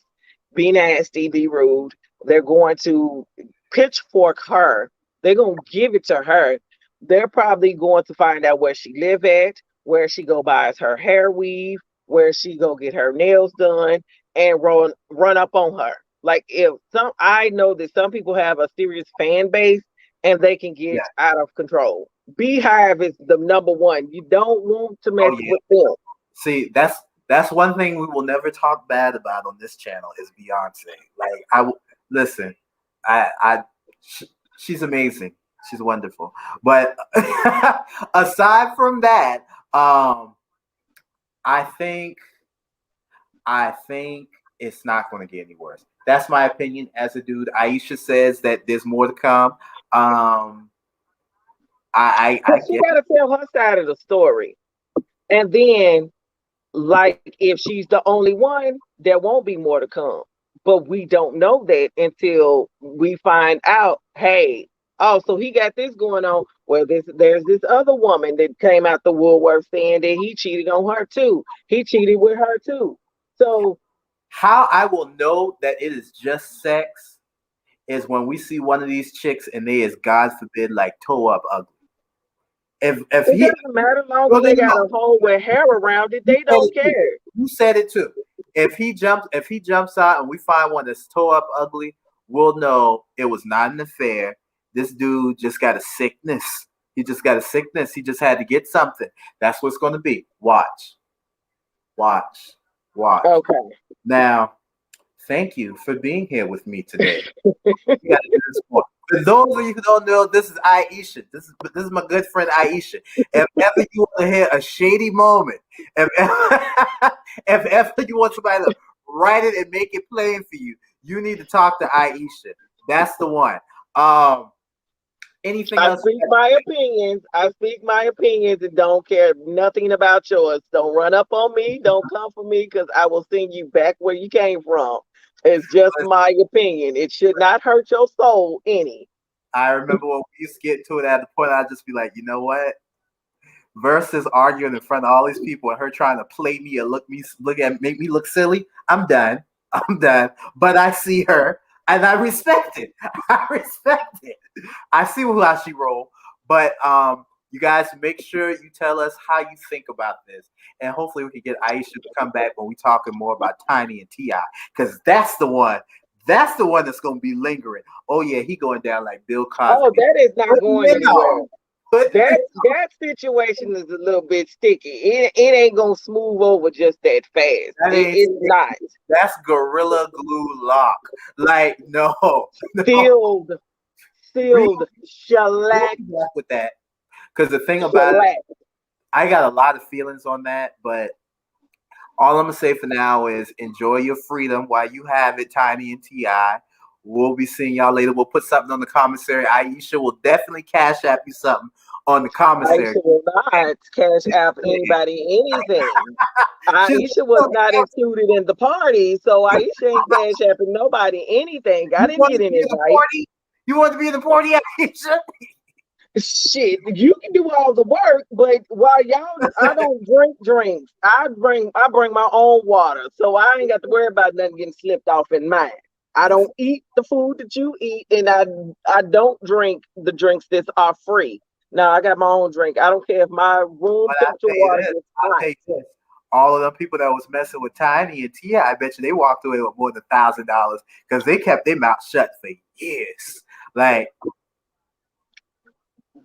be nasty, be rude. They're going to pitchfork her. They're gonna give it to her. They're probably going to find out where she live at, where she go buys her hair weave, where she go get her nails done, and run up on her. Like if I know that some people have a serious fan base and they can Yeah. get out of control. Beehive is the number one. You don't want to mess Oh yeah. with them. See, that's one thing we will never talk bad about on this channel is Beyonce. Like listen, I she's amazing. She's wonderful. But aside from that, I think I think it's not going to get any worse. That's my opinion as a dude. Aisha says that there's more to come. I She get got to tell her side of the story. And then, like, if she's the only one, there won't be more to come. But we don't know that until we find out, hey, oh, so he got this going on. Well, there's this other woman that came out the woodwork saying that he cheated on her too. He cheated with her too. So how I will know that it is just sex is when we see one of these chicks and they is, God forbid, like toe up ugly. If It he doesn't matter long no, as no, they got no. a hole with hair around it, You they said don't it too. care. You said it too. If he jumps out and we find one that's toe up ugly, we'll know it was not an affair. This dude just got a sickness. He just got a sickness. He just had to get something. That's what's going to be. Watch. Watch. Watch. Okay. Now, thank you for being here with me today. We got to do this more. For those of you who don't know, this is Aisha. This is my good friend Aisha. If ever you want to hear a shady moment, if ever you want somebody to write it and make it plain for you, you need to talk to Aisha. That's the one. Anything I else? speak my opinions. I speak my opinions and don't care nothing about yours. Don't run up on me. Don't come for me because I will send you back where you came from. It's just my opinion. It should not hurt your soul any. I remember when we used to get to it at the point I'd just be like, you know what? Versus arguing in front of all these people and her trying to play me or make me look silly. I'm done. I'm done. But I see her and I respect it. I respect it. I see how she roll. But you guys make sure you tell us how you think about this. And hopefully we can get Aisha to come back when we talking more about Tiny and T.I. Because that's the one. That's the one that's going to be lingering. Oh, yeah, he going down like Bill Cosby. Oh, that is not going anywhere. That situation is a little bit sticky. It ain't gonna smooth over just that fast. It's not. That's gorilla glue lock. Like no. Sealed shellac with that. Because the thing about it, I got a lot of feelings on that, but all I'm gonna say for now is enjoy your freedom while you have it, Tiny and T.I. We'll be seeing y'all later. We'll put something on the commissary. Aisha will definitely cash app you something on the commissary. Aisha will not cash app anybody anything. Aisha was not included in the party, so Aisha ain't cash apping nobody anything. I didn't get an invite. You want to be in the party, Aisha? Shit, you can do all the work, but while I don't drink drinks. I bring my own water, so I ain't got to worry about nothing getting slipped off in mine. I don't eat the food that you eat, and I don't drink the drinks that are free. Now I got my own drink. I don't care if my room temperature water is hot. All of the people that was messing with Tiny and Tia, I bet you they walked away with more than $1,000 because they kept their mouth shut for years. Like,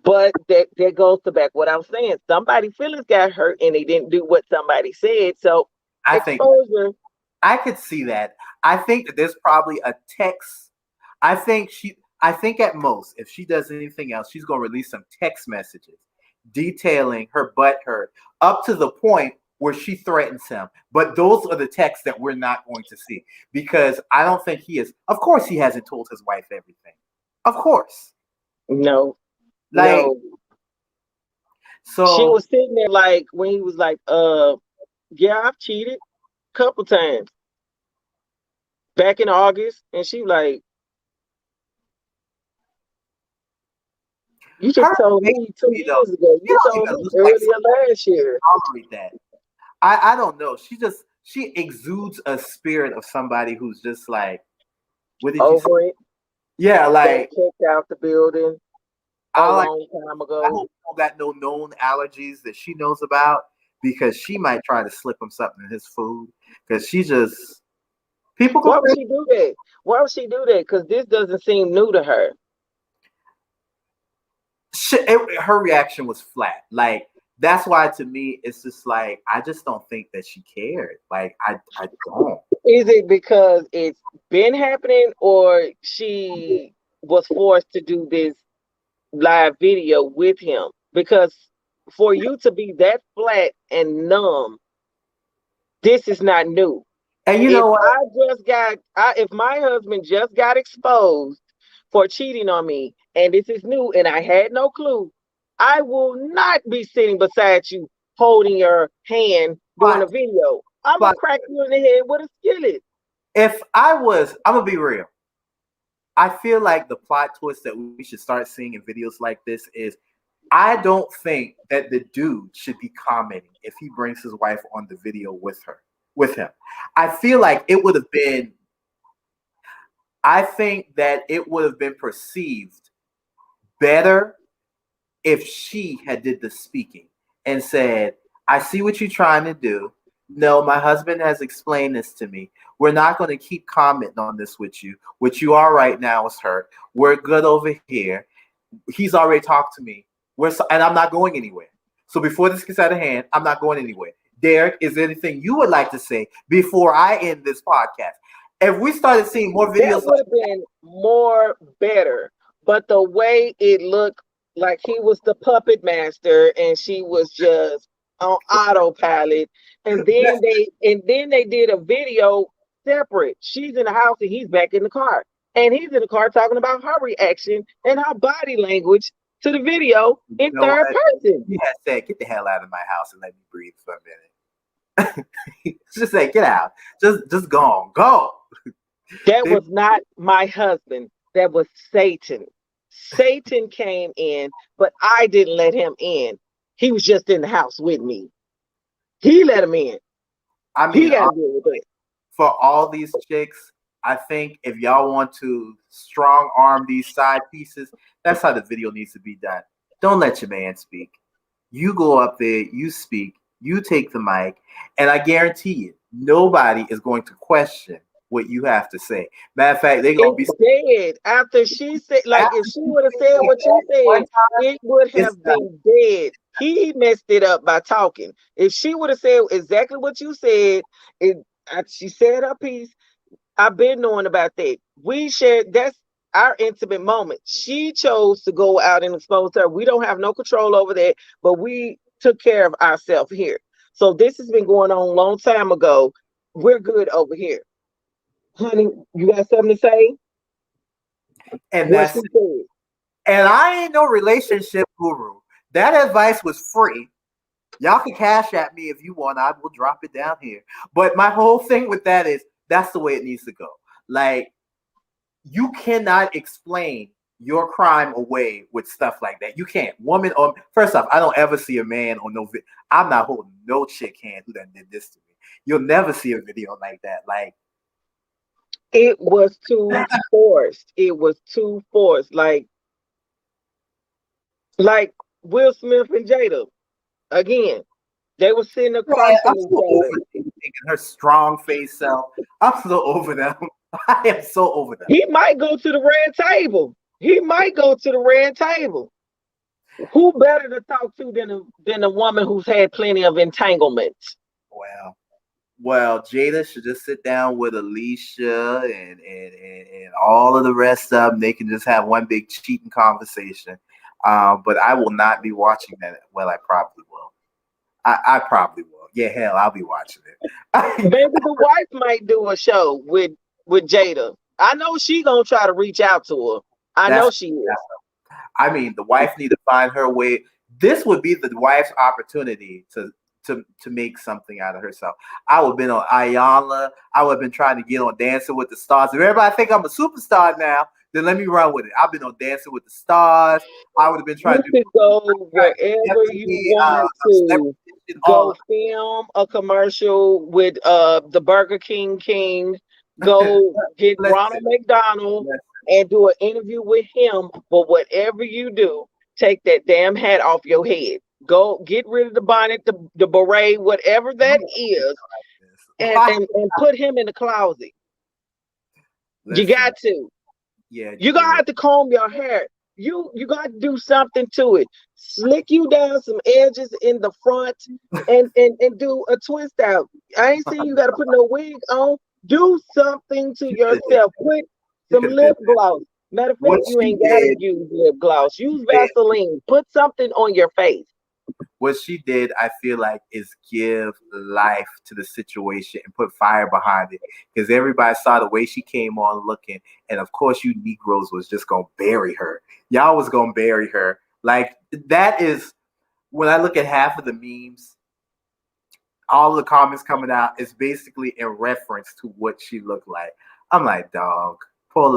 but that goes to back what I'm saying. Somebody's feelings got hurt and they didn't do what somebody said. So I exposure. think I could see that. I think that there's probably a text. I think at most, if she does anything else, she's gonna release some text messages detailing her butt hurt up to the point where she threatens him. But those are the texts that we're not going to see because I don't think he is. Of course, he hasn't told his wife everything. Of course. No. No. So she was sitting there like when he was like, yeah, I've cheated a couple times back in August, and she like, you just told me 2 years ago. You told me earlier last year. Tolerate that. I don't know. She exudes a spirit of somebody who's just like, what did you say? It. Yeah, like checked out the building a long time ago. I don't got no known allergies that she knows about because she might try to slip him something in his food because she just people. Why would she do that? Why would she do that? Because this doesn't seem new to her. Her reaction was flat. Like that's why to me it's just like I just don't think that she cared. Like I don't. Is it because it's been happening or she was forced to do this live video with him? Because for you to be that flat and numb, this is not new. And you know what? If my husband just got exposed for cheating on me and this is new and I had no clue, I will not be sitting beside you holding your hand doing a video. I'm going to crack you in the head with a skillet. I'm going to be real. I feel like the plot twist that we should start seeing in videos like this is I don't think that the dude should be commenting if he brings his wife on the video with him. I feel like it would have been I think that it would have been perceived better if she had did the speaking and said, I see what you're trying to do. No, my husband has explained this to me. We're not going to keep commenting on this with you. What you are right now is hurt. We're good over here. He's already talked to me. And I'm not going anywhere. So before this gets out of hand, I'm not going anywhere. Derrick, is there anything you would like to say before I end this podcast? If we started seeing more videos, that would have been more better. But the way it looked like he was the puppet master and she was just on autopilot, and then they did a video separate. She's in the house and he's back in the car, and he's in the car talking about her reaction and her body language to the video in third person. He had said, "Get the hell out of my house and let me breathe for a minute." Just say, "Get out." Just go. That was not my husband. That was Satan. Satan came in, but I didn't let him in. He was just in the house with me. He let him in. I mean, he got to deal with it. For all these chicks, I think if y'all want to strong arm these side pieces, that's how the video needs to be done. Don't let your man speak. You go up there, you speak, you take the mic, and I guarantee you, nobody is going to question what you have to say. Matter of fact, they're gonna be dead after she said, like, if she would have said what you said, it would have been dead. He messed it up by talking. If she would have said exactly what you said, she said her piece. I've been knowing about that. We shared, that's our intimate moment. She chose to go out and expose her. We don't have no control over that, but we took care of ourselves here. So this has been going on a long time ago. We're good over here. Honey, you got something to say? And that's it. And I ain't no relationship guru. That advice was free. Y'all can cash at me if you want. I will drop it down here. But my whole thing with that is that's the way it needs to go. Like, you cannot explain your crime away with stuff like that. You can't. Woman, first off, I don't ever see a man on no video. I'm not holding no chick hand who done did this to me. You'll never see a video like that. Like, it was too forced. It was too forced. Like Will Smith and Jada. Again, they were sitting across from each other. Her strong face self. I'm so over them. I am so over them. He might go to the red table. Who better to talk to than a woman who's had plenty of entanglements? Well, Jada should just sit down with Alicia and all of the rest of them. They can just have one big cheating conversation. But I will not be watching that. Well, I probably will. I probably will. Yeah, hell, I'll be watching it. Maybe the wife might do a show with Jada. I know she gonna try to reach out to her. I know she is. I mean, the wife need to find her way. This would be the wife's opportunity to make something out of herself. I would have been on Ayanla. I would have been trying to get on Dancing with the Stars. If everybody think I'm a superstar now, then let me run with it. I've been on Dancing with the Stars. I would have been trying to go wherever you want to. Go film a commercial with the Burger King. Go get Ronald McDonald and do an interview with him. But whatever you do, take that damn hat off your head. Go get rid of the bonnet, the beret, whatever that is, and put him in the closet. You got to. Yeah, you're gonna have to comb your hair. You got to do something to it. Slick you down some edges in the front and do a twist out. I ain't saying you got to put no wig on. Do something to yourself. Put some lip gloss. Matter of fact, you ain't got to use lip gloss. Use Vaseline. Put something on your face. What she did, I feel like, is give life to the situation and put fire behind it. Because everybody saw the way she came on looking. And of course, you Negroes was just going to bury her. Y'all was going to bury her. Like, that is, when I look at half of the memes, all the comments coming out is basically in reference to what she looked like. I'm like, dog, poor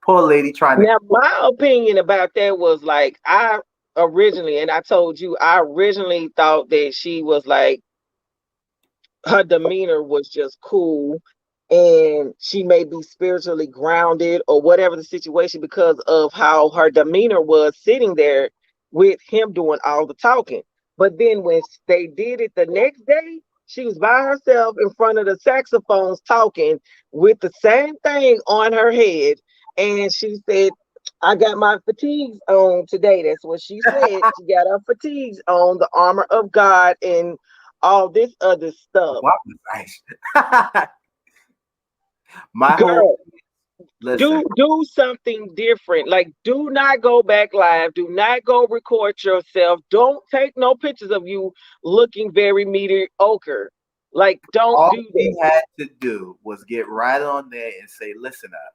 lady trying to. Now, my opinion about that was like, I originally thought that she was like, her demeanor was just cool. and she may be spiritually grounded or whatever the situation because of how her demeanor was sitting there with him doing all the talking. But then when they did it the next day, she was by herself in front of the saxophones talking with the same thing on her head. And she said, I got my fatigues on today. That's what she said. She got her fatigues on, the armor of God, and all this other stuff. What was nice. My whole Girl, listen. do something different. Like, do not go back live. Do not go record yourself. Don't take no pictures of you looking very mediocre. Like, don't All do he that. had to do was get right on there and say, "Listen up.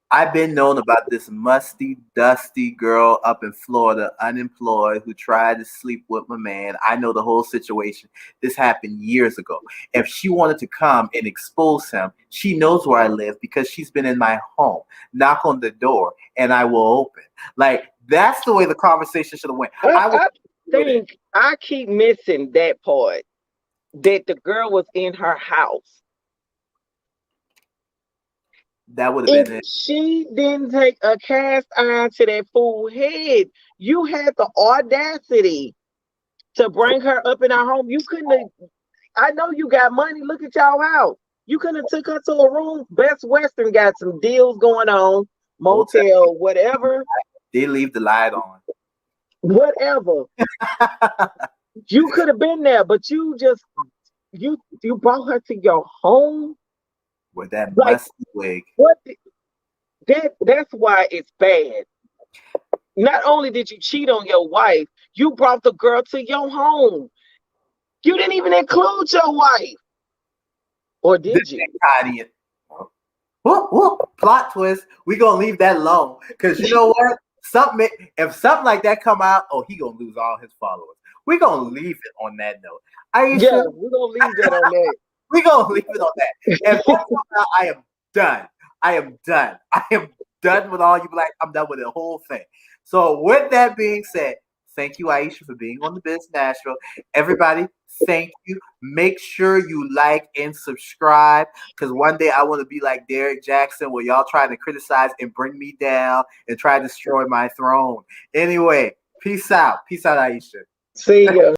I've been known about this musty, dusty girl up in Florida, unemployed, who tried to sleep with my man. I know the whole situation. This happened years ago. If she wanted to come and expose him, she knows where I live because she's been in my home. Knock on the door and I will open." Like, that's the way the conversation should have went. I was I with it. think I keep missing that part, that the girl was in her house. That would have If been it. she didn't take a cast iron to that fool head, you had the audacity to bring her up in our home. You couldn't have, I know you got money. Look at y'all house. You couldn't have took her to a room. Best Western got some deals going on, Hotel, motel, whatever, they leave the light on. whatever. You could have been there, but you brought her to your home. With that Like, musty wig. what? That's why it's bad. Not only did you cheat on your wife, you brought the girl to your home. You didn't even include your wife, or This did you? ain't Connie. Whoop, whoop, plot twist. We gonna leave that alone because you know what? Something if something like that come out, oh, he gonna lose all his followers. We gonna leave it on that note. Yeah, Aisha, we're gonna leave that on that. we gonna leave it on that. If that comes out, I am done. I am done. I am done with all you black. I'm done with the whole thing. So with that being said, thank you, Aisha, for being on the Biz Nashville. Everybody, thank you. Make sure you like and subscribe because one day I want to be like Derrick Jaxn, where y'all try to criticize and bring me down and try to destroy my throne. Anyway, peace out. Peace out, Aisha. See ya.